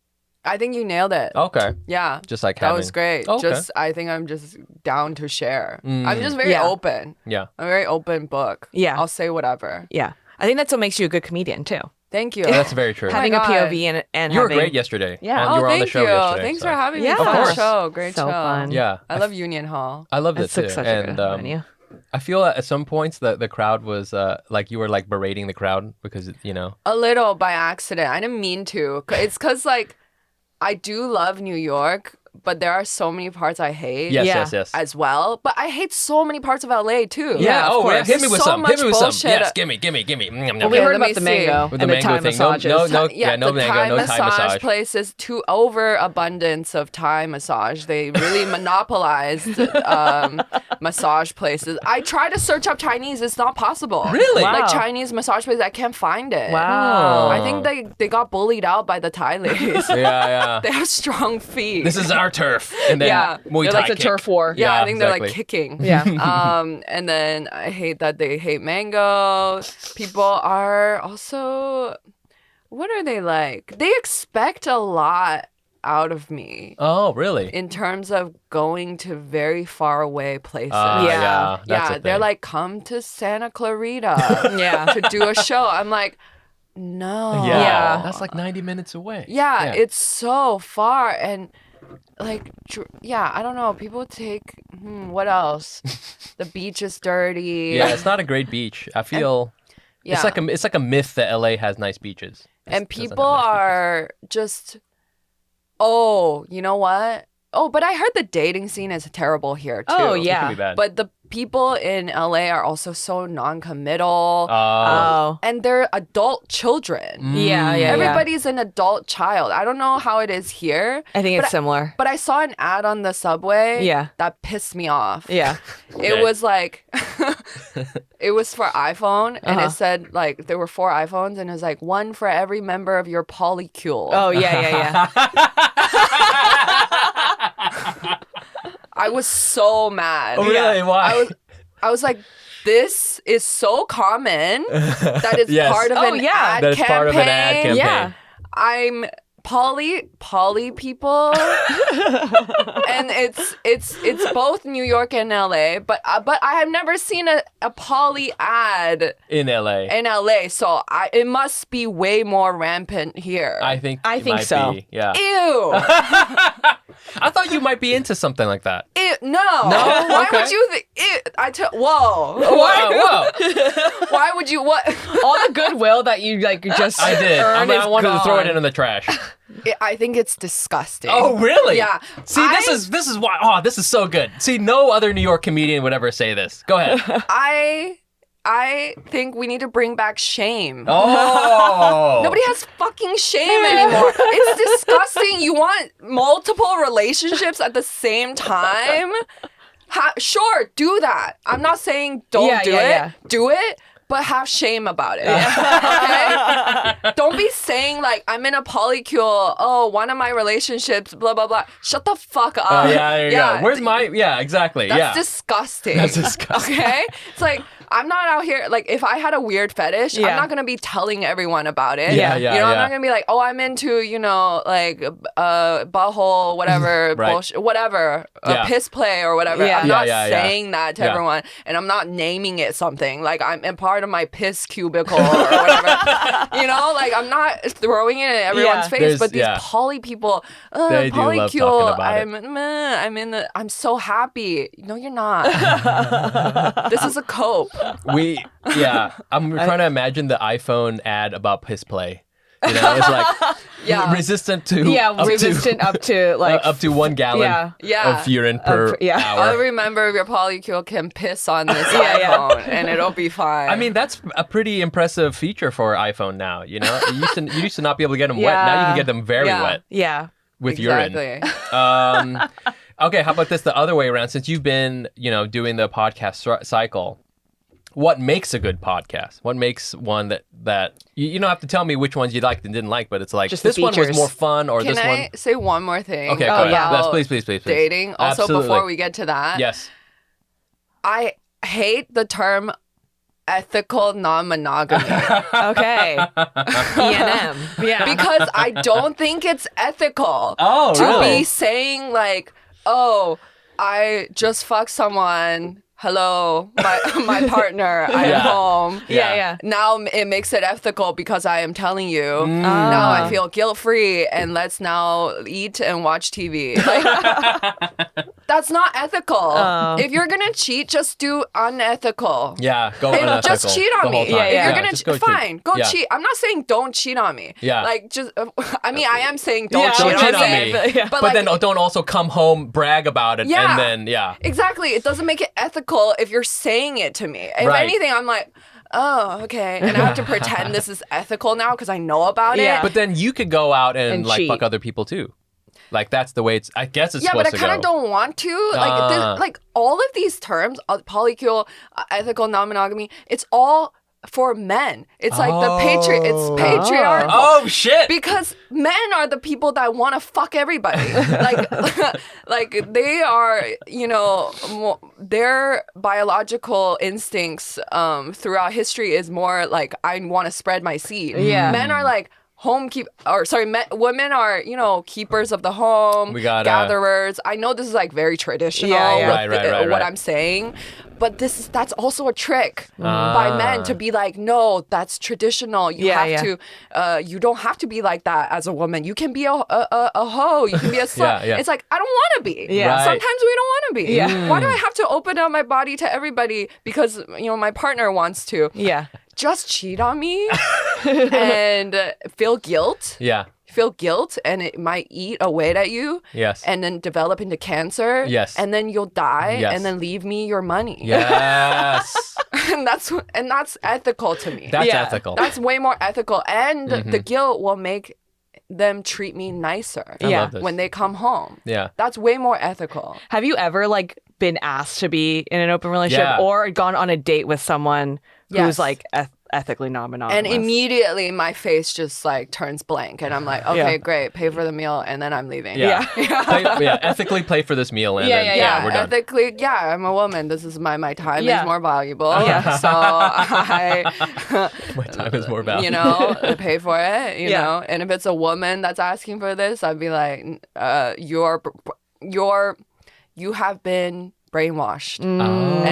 I think you nailed it. Okay. Yeah. Just like That having... was great. Okay. I think I'm just down to share. I'm just very Yeah. open. Yeah. I'm a very open book. Yeah. I'll say whatever. Yeah. I think that's what makes you a good comedian too. Thank you. That's very true. Having a God. POV and You were having... great yesterday. Yeah. And you were on the thank show you. yesterday. Thanks so- for having Yeah. me. Of Fun course. show. Great So show. fun. Yeah. I love Union Hall. I loved it It's too. such And a good venue. I feel at some points that the crowd was like you were like berating the crowd because, you know. A little by accident. I didn't mean to. It's because like I do love New York, but there are so many parts I hate. Yes, Yeah. yes, yes. As well, but I hate so many parts of LA too. Yeah, of course. Hit me with So some. much Hit me with some. bullshit. Yes, gimme. Well, we Okay, heard let about me the see. mango With and the the mango Thai thing. No, massages. no, Yeah, no the mango, Thai no Thai massage. places, too overabundance of Thai massage. They really monopolized massage places. I try to search up Chinese. It's not possible. Really? Wow. Like Chinese massage places, I can't find it. Wow. I think they got bullied out by the Thai ladies. Yeah, yeah. They have strong feet. This is our turf. And then Yeah. Muay They're Thai like the kick. turf war. yeah, Yeah, I think they're like exactly. kicking. Yeah. And then I hate that they hate mango. People are also, what are they like? They expect a lot out of me Oh, really? in terms of going to very far away places. Yeah. Yeah. That's Yeah, a they're thing. like, come to Santa Clarita Yeah. to do a show. I'm like, no. Yeah. Yeah. That's like 90 minutes away. Yeah, it's so far. And like, yeah, I don't know. People take, what else? The beach is dirty. Yeah, it's not a great beach. I feel Yeah. it's like a myth that LA has nice beaches. And It doesn't people have nice beaches. are just, oh, you know what? Oh, but I heard the dating scene is terrible here too. Oh, It yeah. can be bad. But the people in LA are also so non-committal. Oh. And they're adult children. Yeah, yeah, Everybody's an adult child. I don't know how it is here. I think it's similar. But I saw an ad on the subway Yeah. that pissed me off. Yeah. Okay. It was like, it was for iPhone, and Uh-huh. it said like there were 4 iPhones, and it was like one for every member of your polycule. Oh, yeah, yeah, yeah. I was so mad. Oh, really? Why? I was like, this is so common that it's Yes. part of Oh, an yeah. ad That it's campaign. part of an ad campaign. Yeah. I'm poly people, and it's both New York and LA. But I have never seen a poly ad In LA. in LA, so it must be way more rampant here. I think it think might so. be, yeah. Ew. I thought you might be into something like that. Ew. No. No? Why Okay. would you think? Whoa. Whoa. Why would you? What? All the goodwill that you like just I did. earn I is wanted to throw it gone. in the trash. I think it's disgusting. Oh, really? Yeah. See, this is why. Oh, this is so good. See, no other New York comedian would ever say this. Go ahead. I think we need to bring back shame. Oh. Nobody has fucking shame anymore. It's disgusting. You want multiple relationships at the same time? Sure, do that. I'm not saying don't Yeah, do yeah, it. yeah. Do it, but have shame about it. Okay? Don't be saying like I'm in a polycule. Oh, one of my relationships, blah blah blah. Shut the fuck up. Oh, yeah, there you go. Where's my? Yeah, exactly. That's yeah. disgusting. That's disgusting. Okay? It's like, I'm not out here, like, if I had a weird fetish, I'm Yeah. not going to be telling everyone about it. Yeah, You know, I'm not going to be like, oh, I'm into, you know, like, butthole, whatever, Right. bullshit, whatever, Yeah. piss play or whatever. Yeah. I'm Yeah, not yeah, yeah. saying that to Yeah. everyone, and I'm not naming it something. Like, I'm a part of my piss cubicle or whatever. You know, like, I'm not throwing it in everyone's Yeah. face, There's- but these yeah. poly people, They do love talking polycule, about I'm so happy. No, you're not. This is a cope. I'm trying to imagine the iPhone ad about piss play. You know, it's like Yeah. resistant to resistant up to like up to 1 gallon Yeah. Yeah. of urine per yeah. hour. I'll remember your polycule can piss on this Yeah, yeah. iPhone and it'll be fine. I mean, that's a pretty impressive feature for iPhone now. You know, you used to not be able to get them wet. Now you can get them very Yeah. wet yeah. with urine. Exactly. Okay, how about this the other way around? Since you've been, doing the podcast cycle, what makes a good podcast? What makes one that you don't have to tell me which ones you liked and didn't like, but it's like Just the this one was features. more fun or Can this I one. say one more thing? Okay, Oh, go ahead. yeah. Yes, please. Dating. Also, Absolutely. before we get to that, Yes. I hate the term ethical non-monogamy. Okay. E&M. Yeah. Because I don't think it's ethical Oh, to really? be saying like, oh, I just fucked someone. Hello, my partner. I am Yeah. home. Yeah. Now it makes it ethical because I am telling you. Mm. Now I feel guilt-free and let's now eat and watch TV. Like, that's not ethical. If you're gonna cheat, just do unethical. Yeah, go Hey, unethical. just cheat on the whole me. time. Yeah, If yeah. you're gonna just go fine, go Yeah. cheat. I'm not saying don't cheat on me. Yeah. Like just, I mean, I am saying don't Yeah, cheat Don't on cheat me. on me. Yeah. But like, then don't also come home, brag about it, Yeah. and then, yeah. exactly. It doesn't make it ethical if you're saying it to me. If Right. anything, I'm like, oh, okay, and I have to pretend this is ethical now because I know about Yeah. it. But then you could go out and And like cheat. fuck other people too. Like that's the way it's. I guess it's Yeah, but I supposed to kind go. of don't want to. Like, like all of these terms, polycule, ethical, non-monogamy, it's all for men. It's like it's patriarchal. Oh shit! Because men are the people that want to fuck everybody. like they are, their biological instincts throughout history is more like I want to spread my seed. Yeah. Men are like women are, keepers of the home, We got, gatherers. I know this is like very traditional Yeah, yeah. with Right, what right. I'm saying, but that's also a trick by men to be like, no, that's traditional. You Yeah, have yeah. to, you don't have to be like that as a woman. You can be a hoe. You can be a slut. Yeah, yeah. It's like, I don't want to be. Yeah. Right. Sometimes we don't want to be. Yeah. Why do I have to open up my body to everybody because, my partner wants to? Yeah. Just cheat on me and feel guilt. Yeah. Feel guilt and it might eat away at you. Yes. And then develop into cancer. Yes. And then you'll die Yes. and then leave me your money. Yes. and that's ethical to me. That's Yeah. ethical. That's way more ethical. And the guilt will make them treat me nicer I Yeah. love this. when they come home. Yeah. That's way more ethical. Have you ever like been asked to be in an open relationship Yeah. or gone on a date with someone Yes. who's like ethically non-monogamous? And immediately my face just like turns blank and I'm like, okay, Yeah. great, pay for the meal and then I'm leaving. Yeah. Ethically pay for this meal and Yeah, then, yeah, Yeah, we're done. ethically, I'm a woman. This is my time Yeah. is more valuable. Yeah. So I, My time is more valuable. pay for it, you Yeah. know. And if it's a woman that's asking for this, I'd be like, you have been brainwashed and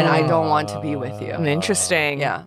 I don't want to be with you. Interesting. Yeah.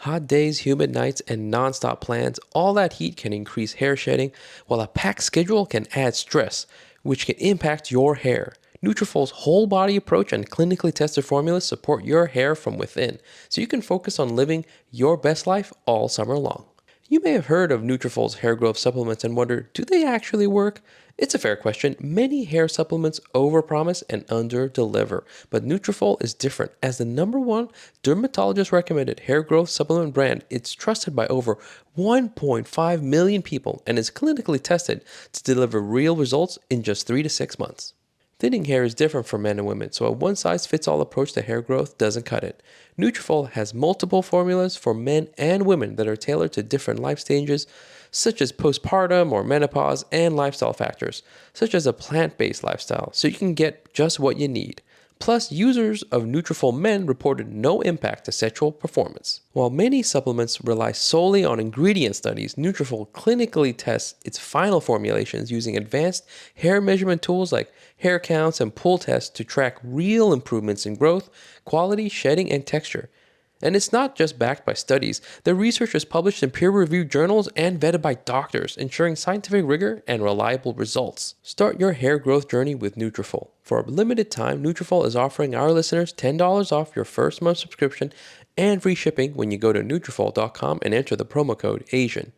Hot days, humid nights, and non-stop plans, all that heat can increase hair shedding, while a packed schedule can add stress, which can impact your hair. Nutrafol's whole body approach and clinically tested formulas support your hair from within, so you can focus on living your best life all summer long. You may have heard of Nutrafol's hair growth supplements and wonder, do they actually work? It's a fair question. Many hair supplements overpromise and underdeliver, but Nutrafol is different. As the #1 dermatologist recommended hair growth supplement brand, it's trusted by over 1.5 million people and is clinically tested to deliver real results in just 3 to 6 months. Thinning hair is different for men and women, so a one-size-fits-all approach to hair growth doesn't cut it. Nutrafol has multiple formulas for men and women that are tailored to different life stages, such as postpartum or menopause, and lifestyle factors, such as a plant-based lifestyle, so you can get just what you need. Plus, users of Nutrafol Men reported no impact to sexual performance. While many supplements rely solely on ingredient studies, Nutrafol clinically tests its final formulations using advanced hair measurement tools like hair counts and pull tests to track real improvements in growth, quality, shedding, and texture. And it's not just backed by studies. The research is published in peer-reviewed journals and vetted by doctors, ensuring scientific rigor and reliable results. Start your hair growth journey with Nutrafol. For a limited time, Nutrafol is offering our listeners $10 off your first month subscription and free shipping when you go to Nutrafol.com and enter the promo code ASIAN.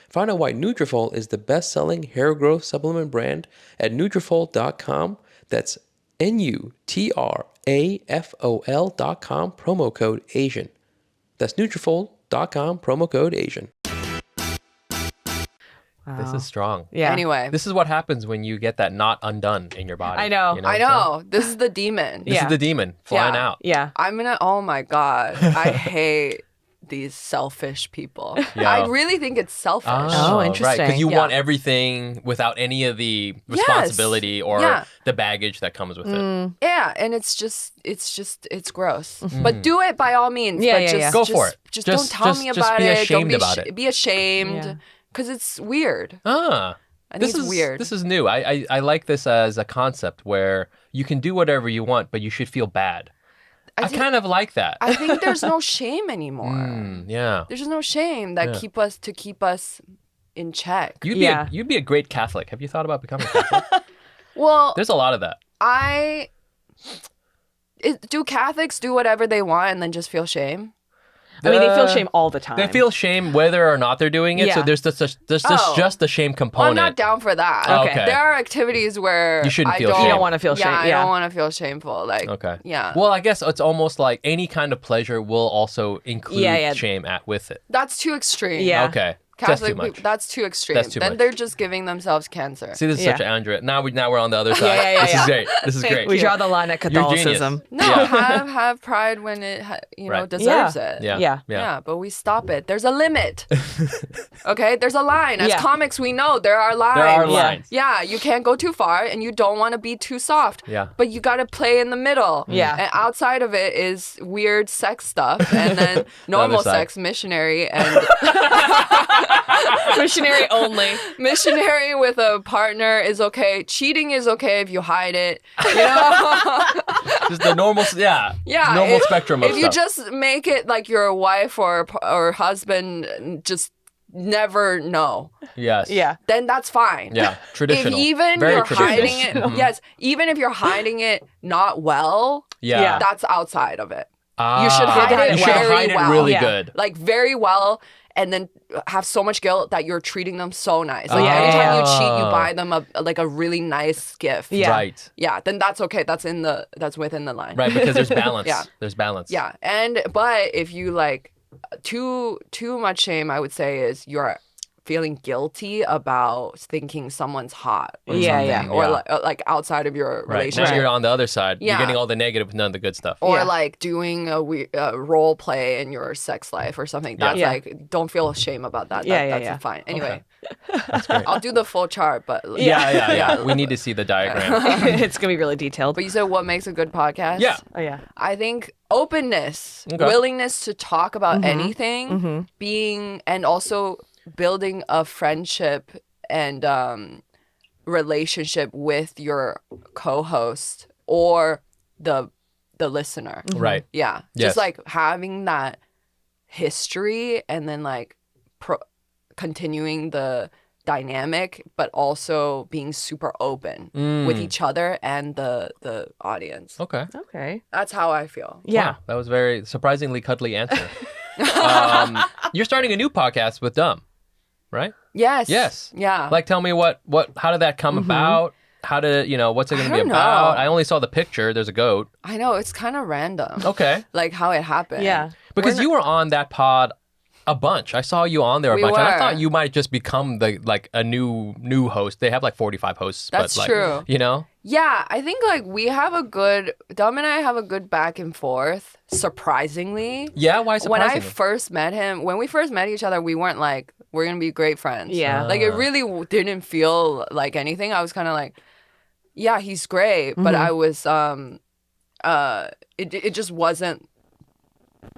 Find out why Nutrafol is the best-selling hair growth supplement brand at Nutrafol.com. That's Nutrafol.com, promo code ASIAN. That's Nutrafol.com, promo code ASIAN. This is strong. Yeah. Anyway, This is what happens when you get that knot undone in your body. I know. You I what I'm saying? know. This is the demon. This Yeah. is the demon flying Yeah. out. Yeah. Oh my God. I hate these selfish people. Yeah. I really think it's selfish. Oh, Right, interesting. because you Yeah. want everything without any of the responsibility or Yeah. the baggage that comes with it. Yeah, and it's gross. But do it by all means. Yeah, but yeah, just, yeah. Go just, for it. Just don't tell me just about be it. ashamed Don't be about it. Be ashamed. Yeah. Because it's weird. Ah. I think it's weird. This is new. I like this as a concept where you can do whatever you want, but you should feel bad. I kind of like that. I think there's no shame anymore. Yeah. There's just no shame that keep us in check. You'd be a great Catholic. Have you thought about becoming Catholic? Well, There's a lot of that. do Catholics do whatever they want and then just feel shame? I mean, they feel shame all the time. They feel shame whether or not they're doing it. So Yeah. there's just the shame Well, component. I'm not down for that. Okay. There are activities where You shouldn't I feel don't, shame. You don't wanna feel shame, I yeah. don't want to feel shameful. Like, Okay. yeah. Well, I guess it's almost like any kind of pleasure will also include Yeah. shame with it. That's too extreme. Yeah. Okay. Catholic That's too much. people, that's too extreme. That's too then much. they're just giving themselves cancer. See, this is Yeah. such Andrea. Now we're on the other side. yeah, This yeah. is great. This is great. We draw the line at You're genius. Catholicism. No, Yeah. have pride when it Right. deserves it. Yeah. Yeah. Yeah, but we stop it. There's a limit. Okay, there's a line. As Yeah. comics, we know there are lines. There are Yeah. lines. Yeah, you can't go too far, and you don't want to be too soft. Yeah. But you got to play in the middle. Yeah. And outside of it is weird sex stuff, and then normal side. sex, missionary, and Missionary only. missionary with a partner is okay. Cheating is okay if you hide it. You know. Just the normal, Yeah, normal spectrum of if stuff. you just make it like your wife or husband just never know, Yes. Yeah. then that's fine. Yeah. Traditional. If even Very you're traditional. hiding it, yes, even if you're hiding it not well, Yeah. that's outside of it. Ah, You should hide it You should very hide it well. really Yeah. good. Like very well, and then have so much guilt that you're treating them so nice. Like Yeah, every time yeah. you cheat, you buy them a really nice gift. Yeah. Right. Yeah, then that's okay. That's within the line. Right. Because there's balance. Yeah. There's balance. Yeah, but if you like too much shame, I would say is you're feeling guilty about thinking someone's hot or Yeah, something, yeah. or Yeah. like outside of your Right. relationship. Now you're on the other side. You're Yeah. getting all the negative, none of the good stuff. Or Yeah. like doing a role play in your sex life or something. That's Yeah. like, don't feel shame about that. Yeah, That's yeah. fine. Anyway, That's great. I'll do the full chart, but Yeah. We need to see the diagram. It's gonna be really detailed. But you said what makes a good podcast? Yeah. Oh yeah. I think openness, Okay. willingness to talk about anything, being, and also building a friendship and relationship with your co-host or the listener. Right. Yeah. Yes. Just like having that history and then like continuing the dynamic, but also being super open with each other and the audience. Okay. Okay. That's how I feel. Yeah. Wow, that was very surprisingly cuddly answer. You're starting a new podcast with Dumb, right? Yes. Yes. Yeah. Like, tell me how did that come about? How did, what's it going to be don't about? know. I only saw the picture. There's a goat. I know it's kind of random. Okay. Like how it happened. Yeah. Because you were on that pod a bunch. I saw you on there a We bunch. And I were. thought you might just become a new host. They have like 45 hosts. That's but like, true. Yeah, I think like Dom and I have a good back and forth, surprisingly. Yeah, why When I surprisingly? first met him, when we first met each other, we weren't like, we're going to be great friends. Yeah. Like it really didn't feel like anything. I was kind of like, yeah, he's great. But I was, it just wasn't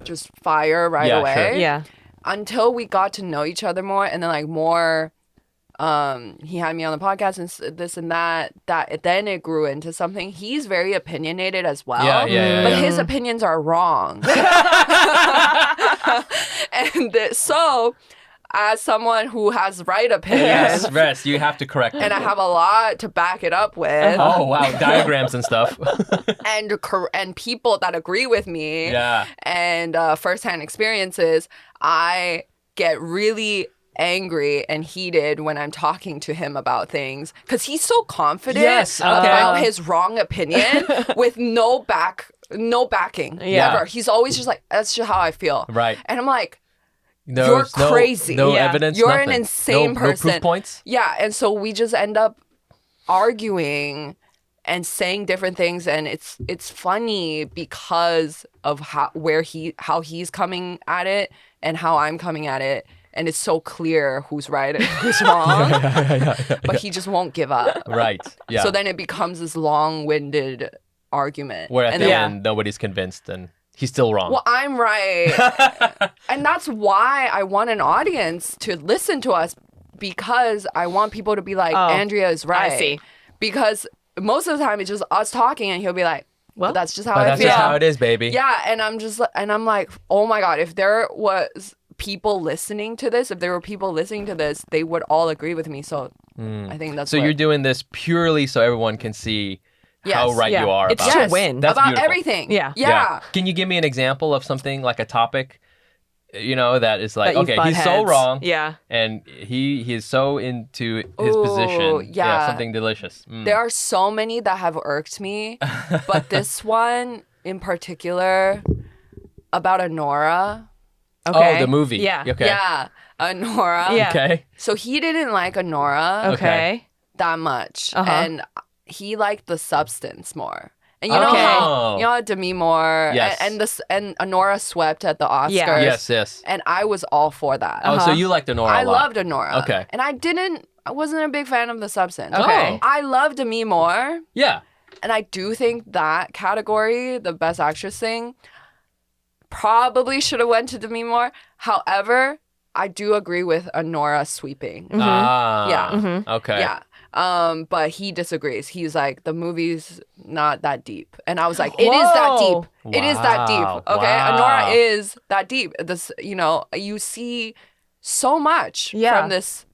just fire right Yeah, away. sure. Yeah. Until we got to know each other more, and then like more, he had me on the podcast and this and that. Then it grew into something. He's very opinionated as well. Yeah, But yeah. his opinions are wrong. And so, as someone who has right opinions, Yes, you have to correct and I them. have a lot to back it up with, Oh, wow. Diagrams and stuff. and people that agree with me, Yeah. and firsthand experiences, I get really angry and heated when I'm talking to him about things because he's so confident Yes, okay. about his wrong opinion with no backing Yeah. ever. He's always just like, that's just how I feel. Right. And I'm like, There's you're crazy. No Yeah. evidence. You're nothing. an insane No person. proof points. Yeah, and so we just end up arguing and saying different things, and it's funny because of how he's coming at it and how I'm coming at it, and it's so clear who's right and who's wrong. But he just won't give up. Right. Yeah. So then it becomes this long-winded argument. Where at and the then, end nobody's convinced and he's still wrong. well, I'm right. And that's why I want an audience to listen to us, because I want people to be like, Andrea is right. I see. Because most of the time it's just us talking and he'll be like, well, that's just how but I that's feel. just how it is, baby. Yeah, and I'm like, oh my God, if there was people listening to this, they would all agree with me. So I think that's So you're doing this purely so everyone can see how Yes. right Yeah. you are It's about to it. win. That's about beautiful. everything. Yeah. Yeah. Can you give me an example of something like a topic, that is like, That you okay, butt he's so heads. wrong. Yeah. And he is so into his Ooh, position. yeah. Something delicious. There are so many that have irked me, but this one in particular about Honora. Okay. Oh, the movie. Yeah. Okay. Yeah, Honora. Yeah. Okay. So he didn't like Honora Okay. that much, Uh-huh. and he liked the substance more. And you Okay. know how Demi Moore Yes. and Honora swept at the Oscars. Yeah. Yes. And I was all for that. Oh, so you liked Honora I a lot. loved Honora. Okay. And I wasn't a big fan of the substance. Okay. Oh. I loved Demi Moore. Yeah. And I do think that category, the Best Actress thing, probably should have went to Demi Moore. However, I do agree with Honora sweeping. Ah. Yeah. Okay. Yeah. But he disagrees. He's like, the movie's not that deep. And I was like, it is that Whoa. deep. It is that deep. Wow. Okay. Wow. Honora is that deep. This, you see so much Yeah. from this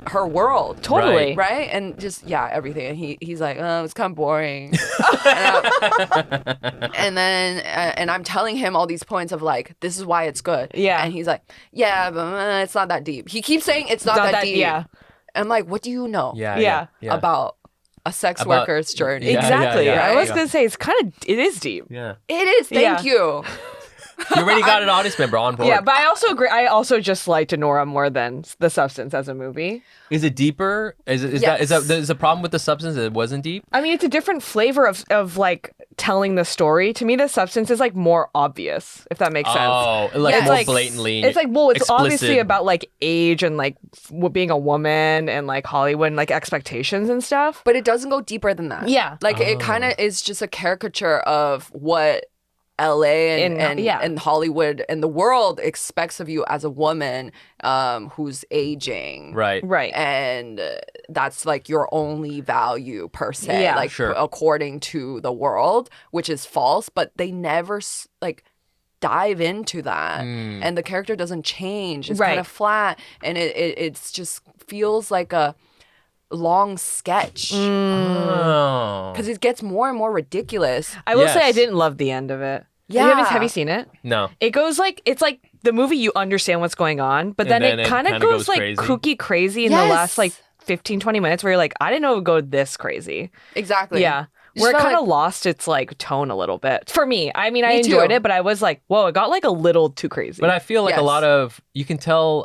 her world. Totally. Right? And just everything. And he's like, oh, it's kind of boring. and I'm telling him all these points of like, this is why it's good. Yeah. And he's like, yeah, but it's not that deep. He keeps saying it's not that deep. Yeah. I'm like, what do you know Yeah. about a sex About- worker's journey? Yeah, Exactly. yeah, I was yeah. gonna say it is deep. Yeah. It is. Thank Yeah. you. You already got an audience member on board. Yeah, but I also agree. I also just liked Nora more than The Substance as a movie. Is it deeper? Is Yes. the problem with The Substance that it wasn't deep? I mean, it's a different flavor of like telling the story. To me, The Substance is like more obvious, if that makes sense. Oh, like Yes. more Like, blatantly. It's like, well, it's explicit. obviously about like age and like being a woman and like Hollywood and like expectations and stuff. But it doesn't go deeper than that. Yeah. Like it kind of is just a caricature of what LA and Hollywood and the world expects of you as a woman who's aging. Right. Right. And that's like your only value per se, Yeah. like Sure. according to the world, which is false. But they never like dive into that, and the character doesn't change. It's Right. kind of flat, and it's just feels like a long sketch Oh. because it gets more and more ridiculous. I will say I Yes. didn't love the end of it. Yeah. Have you seen it? No. It goes like it's like the movie you understand what's going on, but And then, then it it kind of kinda goes goes like crazy. kooky crazy in the Yes. last like 15, 20 minutes where you're like, I didn't know it would go this crazy. Exactly. Yeah. Just Where it felt kind of like- lost its like tone a little bit. For me. I mean, I Me enjoyed too. it, but I was like, whoa, it got like a little too crazy. But I feel like a Yes. lot of you can tell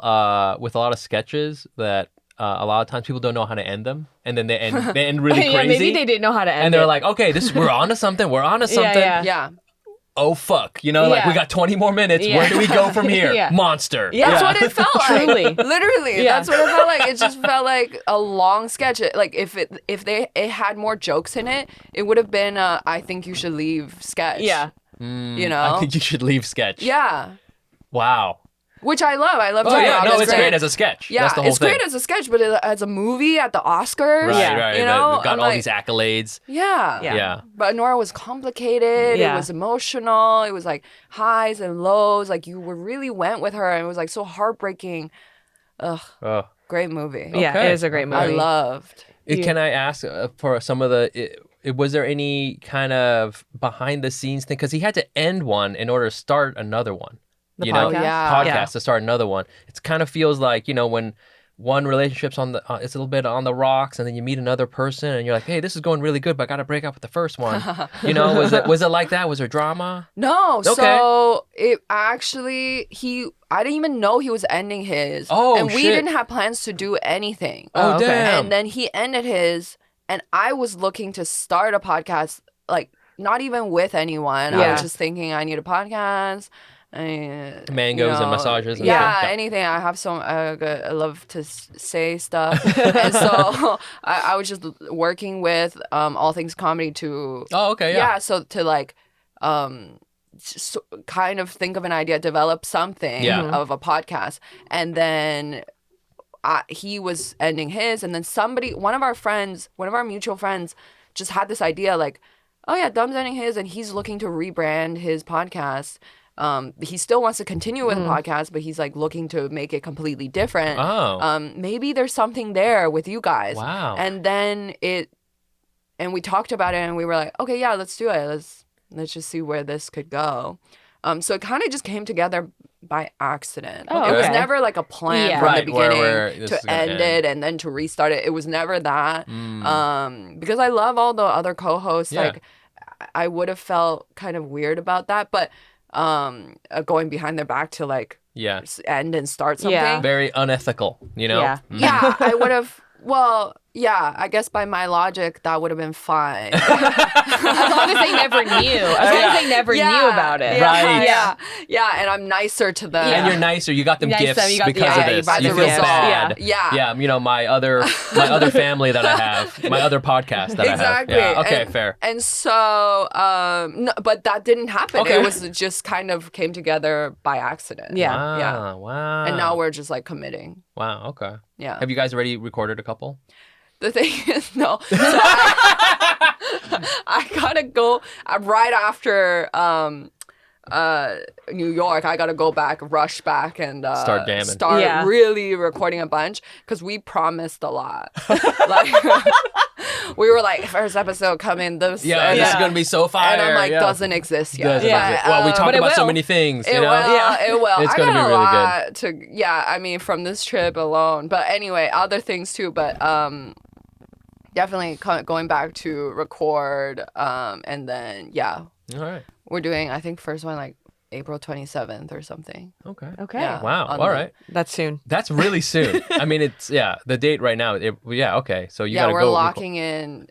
with a lot of sketches that a lot of times people don't know how to end them, and then they end really yeah, crazy. maybe they didn't know how to end and they're it. like, okay, we're onto something. We're onto something. yeah. Yeah. Oh fuck, like Yeah. we got 20 more minutes. Yeah. Where do we go from here? Yeah. Monster. Yeah. That's what it felt like. Truly. Literally. Yeah. That's what it felt like. It just felt like a long sketch. Like if it had more jokes in it, it would have been a I think you should leave sketch. Yeah. You I know? think you should leave sketch. Yeah. Wow. Which I love. I love Oh Tony yeah, Robbins. no, it's great as a sketch. Yeah, That's the whole it's thing. great as a sketch, but as a movie at the Oscars, Right, Yeah. right. you know, They've got I'm all like, these accolades. yeah. Yeah. But Nora was complicated. Yeah. It was emotional. It was like highs and lows. Like you really went with her, and it was like so heartbreaking. Ugh, Oh. great movie. Yeah, Okay. it is a great movie. I loved. Can I ask for some of the? Was there any kind of behind the scenes thing? Because he had to end one in order to start another one. The you know, podcast? Yeah. podcast Yeah. to start another one. It kind of feels like when one relationship's on the it's a little bit on the rocks, and then you meet another person, and you're like, hey, this is going really good, but I got to break up with the first one. Was it like that? Was there drama? No, Okay. so it actually I didn't even know he was ending his. Oh, and we shit. didn't have plans to do anything. Oh, damn. And then he ended his, And I was looking to start a podcast, like not even with anyone. I Yeah. was just thinking I need a podcast. Mangoes and massages and yeah, stuff. Yeah. anything. I have I love to say stuff, and so I was just working with All Things Comedy to Oh, okay, yeah. so to like kind of think of an idea, develop something Yeah. of a podcast, and then he was ending his, and then one of our mutual friends, just had this idea like, oh yeah, Dom's ending his, and he's looking to rebrand his podcast. He still wants to continue with the podcast, but he's like looking to make it completely different. Oh. Maybe there's something there with you guys. Wow. And then we talked about it, and we were like, okay, yeah, let's do it. Let's just see where this could go. So it kind of just came together by accident. Oh, It was okay. never like a plan Yeah. from Right, the where beginning this is to gonna end it and then to restart it. It was never that. Because I love all the other co-hosts. Yeah. Like I would have felt kind of weird about that, but going behind their back to like Yeah. end and start something. Yeah. Very unethical, you know? Yeah. Yeah, I would have. Well, yeah, I guess by my logic, that would have been fine. As long as they never knew. As long as they never knew about it. Yeah, Right. yeah, and I'm nicer to them. And you're nicer. You got them Nice gifts them, you got the- because yeah, of you this. got You the feel result. bad. Yeah. Yeah, you know, my other family that I have, my other podcast that Exactly. I have. Yeah. Okay, and, fair. And so, no, but that didn't happen. Okay. It was just kind of came together by accident. Yeah. Wow. Yeah. Wow. And now we're just like committing. Wow. Okay. Yeah. Have you guys already recorded a couple? The thing is, no. So I gotta go right after New York. I gotta go back, rush back, and Start jamming. Start Yeah. really recording a bunch because we promised a lot. Like we were like, first episode coming this. Yeah, and this is then- gonna be so fire. And I'm like, yeah. doesn't exist yet. Doesn't Yeah. exist. Well, we talked but it about so will. many things, you It know? will. Yeah. It will. It's I gonna got be a really lot to. Yeah, I mean, from this trip alone. But anyway, other things too. But definitely going back to record. And then yeah, All right. we're doing. I think first one like April 27th or something. Okay. Okay. Yeah. Wow. On All the- right. That's soon. That's really soon. I mean, it's the date right now. Yeah. Okay. So you Yeah, gotta we're go locking in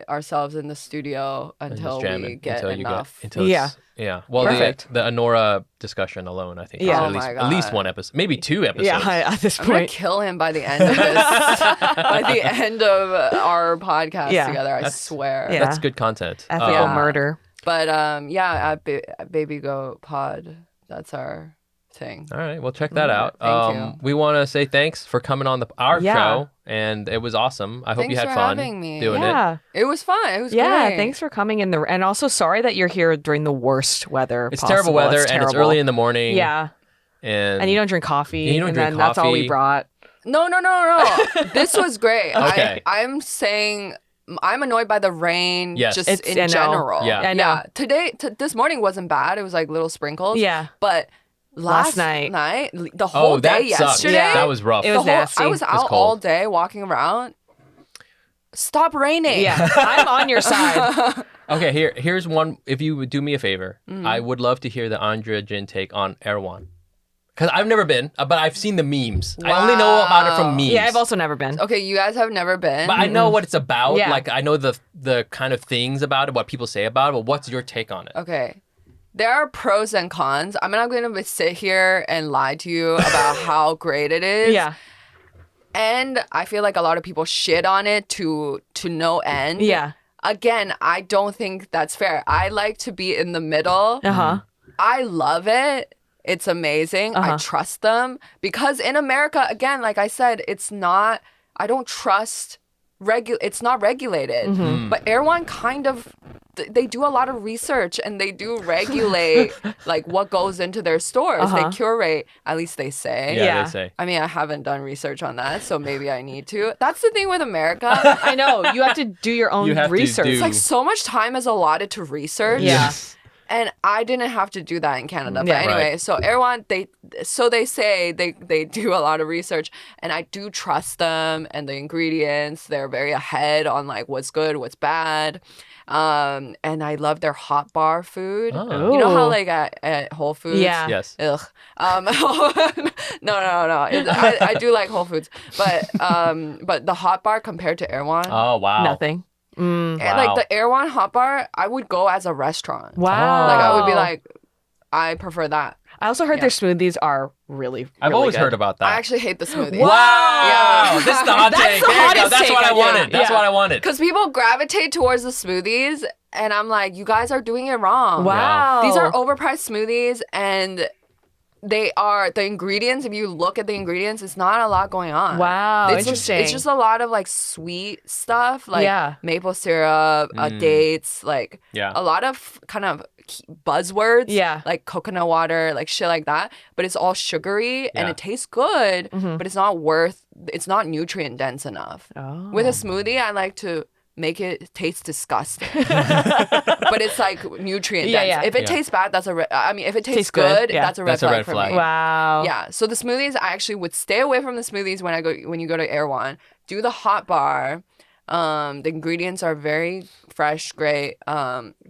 ourselves in the studio and just until jam we it get enough. until Yeah. it's, yeah. Well, Perfect. the Honora discussion alone, I think, is Yeah. at Oh least my at least God. one episode, maybe 2 episodes. Yeah, at this I'm gonna point. kill him by the end of this. By the end of our podcast Yeah. together, I That's- swear. Yeah. That's good content. Ethical Yeah. murder. But yeah, at Baby Goat Pod, that's our thing. All right, well, check that Yeah, out. thank you. We want to say thanks for coming on our Yeah. show, and it was awesome. I hope you Thanks had for fun having me. doing it. Yeah. It was fun. It was Yeah, great. thanks for coming in and also sorry that you're here during the worst weather. It's possible. terrible weather, and it's terrible. early in the morning. Yeah, and and you don't drink coffee. You don't and drink then that's all we coffee. brought. No. This was great. Okay. I'm saying I'm annoyed by the rain. Yes. Just It's- in I know. general. Yeah. I know. This morning wasn't bad. It was like little sprinkles. Yeah, But Last night, night. the whole oh, that day sucked. yesterday. Yeah. That was rough. It was the whole, nasty. I was It was out cold. all day walking around. Stop raining. yeah. I'm on your side. Okay, here's one. If you would do me a favor, Mm-hmm. I would love to hear the Andrea Jin take on Erewhon. Because I've never been, but I've seen the memes. I only know about it from Wow. memes. Yeah, I've also never been. Okay, you guys have never been. But I know what it's about. Yeah. Like I know the kind of things about it, what people say about it. But what's your take on it? Okay. There are pros and cons. I'm not going to sit here and lie to you about how great it is. Yeah, And I feel like a lot of people shit on it to no end. yeah. Again, I don't think that's fair. I like to be in the middle. Uh huh. I love it. It's amazing. I trust them because in America, again, like I said, it's not. I don't trust. It's not regulated. But Erewhon kind of. They do a lot of research and they do regulate like what goes into their stores. They curate. At least they say. Yeah. They say. I mean, I haven't done research on that, so maybe I need to. That's the thing with America. I know. You have to do your own You have to research. do- It's like so much time is allotted to research. Yeah. Yes. And I didn't have to do that in Canada. But Yeah. anyway, Right. so Erewhon, they say they do a lot of research, and I do trust them and the ingredients. They're very ahead on like what's good, what's bad. And I love their hot bar food. Oh. You know how Ooh. like at Whole Foods? Yeah. Yes. Ugh. No. I do like Whole Foods, but the hot bar compared to Erewhon, Oh wow. Nothing. and Wow. like the Erewhon hot bar, I would go as a restaurant. Wow. Like I would be like, I prefer that. I also heard their smoothies are really I've really always good. heard about that. I actually hate the smoothie. Wow. Yeah. This is the hot That's take. the There you go. hottest That's take what I I get. wanted. That's Yeah. what I wanted. Because people gravitate towards the smoothies, and I'm like, you guys are doing it wrong. Wow. These are overpriced smoothies, and they are the ingredients. If you look at the ingredients, it's not a lot going on. Wow, It's interesting. It's just a lot of like sweet stuff, like Yeah. maple syrup, dates, like Yeah. a lot of kind of buzzwords, Yeah. like coconut water, like shit like that. But it's all sugary and Yeah. it tastes good, Mhm. but it's not nutrient dense enough. Oh. With a smoothie, I like to make it taste disgusting, but it's like nutrient Yeah, dense. yeah. If it Yeah. tastes bad, if it tastes Tastes good, good, yeah. that's a red That's a flag red for flag. me. Wow. Yeah. So the smoothies, I actually would stay away from the smoothies when you go to Erewhon. Do the hot bar. The ingredients are very fresh, great.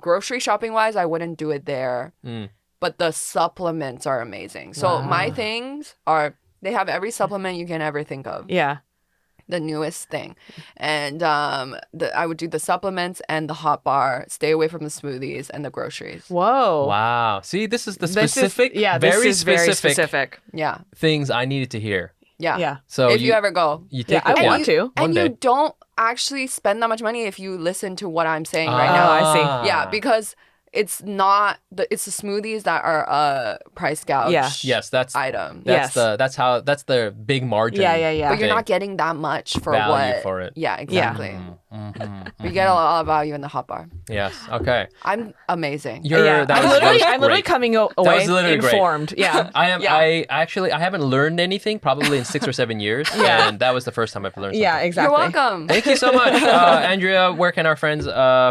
Grocery shopping wise, I wouldn't do it there. Mm. But the supplements are amazing. So my things are they have every supplement you can ever think of. Yeah. The newest thing. And I would do the supplements and the hot bar, stay away from the smoothies and the groceries. Whoa. Wow. See, this is the This is- specific, yeah, this very is very specific specific. Yeah. things I needed to hear. Yeah. Yeah. So If you ever go. you Yeah, take I it. want to. One And day. you don't actually spend that much money if you listen to what I'm saying right now. I see. Yeah, because it's not it's the smoothies that are a price gouge Yeah. Yes, that's item. Yes. that's the big margin. Yeah, yeah, yeah. But you're thing. not getting that much for Value what for it. Yeah, exactly. Mhm. You get a lot of value in the hot bar. Yes. Okay. I'm amazing. Yeah. That I'm was literally, great. I'm literally coming away was literally great. informed. Yeah. I am. Yeah. I haven't learned anything probably in 6 or 7 years. Yeah. And that was the first time I've learned something. Yeah, exactly. You're welcome. Thank you so much, Andrea. Where can our friends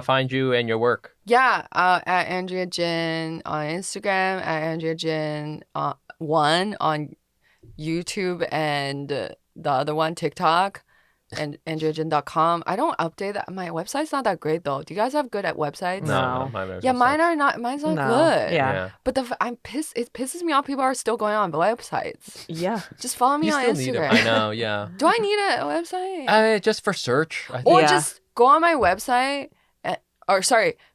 find you and your work? Yeah, at Andrea Jin on Instagram, at Andrea Jin 1 on YouTube, and the other one TikTok, and AndreaJin.com. I don't update that. My website's not that great though. Do you guys have good at websites? No. Yeah, mine's not No. good. Yeah. But I'm pissed. It pisses me off. People are still going on websites. Yeah. Just follow me You on still need Instagram. them. I know. Yeah. Do I need a website? Just for search. I think. Or Yeah. just go on my website,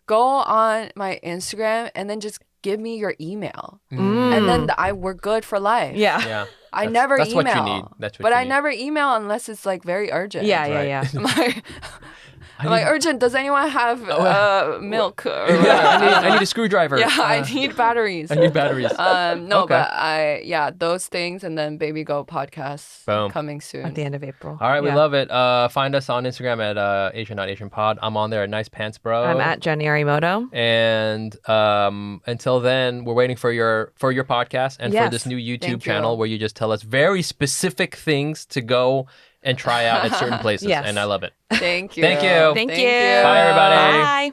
go on my Instagram, and then just give me your email, and then we're good for life. Yeah. Yeah. I That's- never that's email. what you need. That's what but you I need. never email unless it's like very urgent. Yeah, Right. yeah. I'm like, urgent. Does anyone have milk? Or I need a screwdriver. yeah, I need batteries. I need batteries. No, Okay. but those things, and then Baby Go podcast Boom. coming soon. At the end of April. All right, we Yeah. love it. Find us on Instagram at Asian Not Asian Pod. I'm on there at Nice Pants Bro. I'm at Jenny Arimoto. And until then, we're waiting for your podcast and for Yes. this new YouTube Thank channel you. where you just tell us very specific things to go and try out at certain places. Yes. And I love it. Thank you. Thank you. Thank you. you. Bye, everybody. Bye.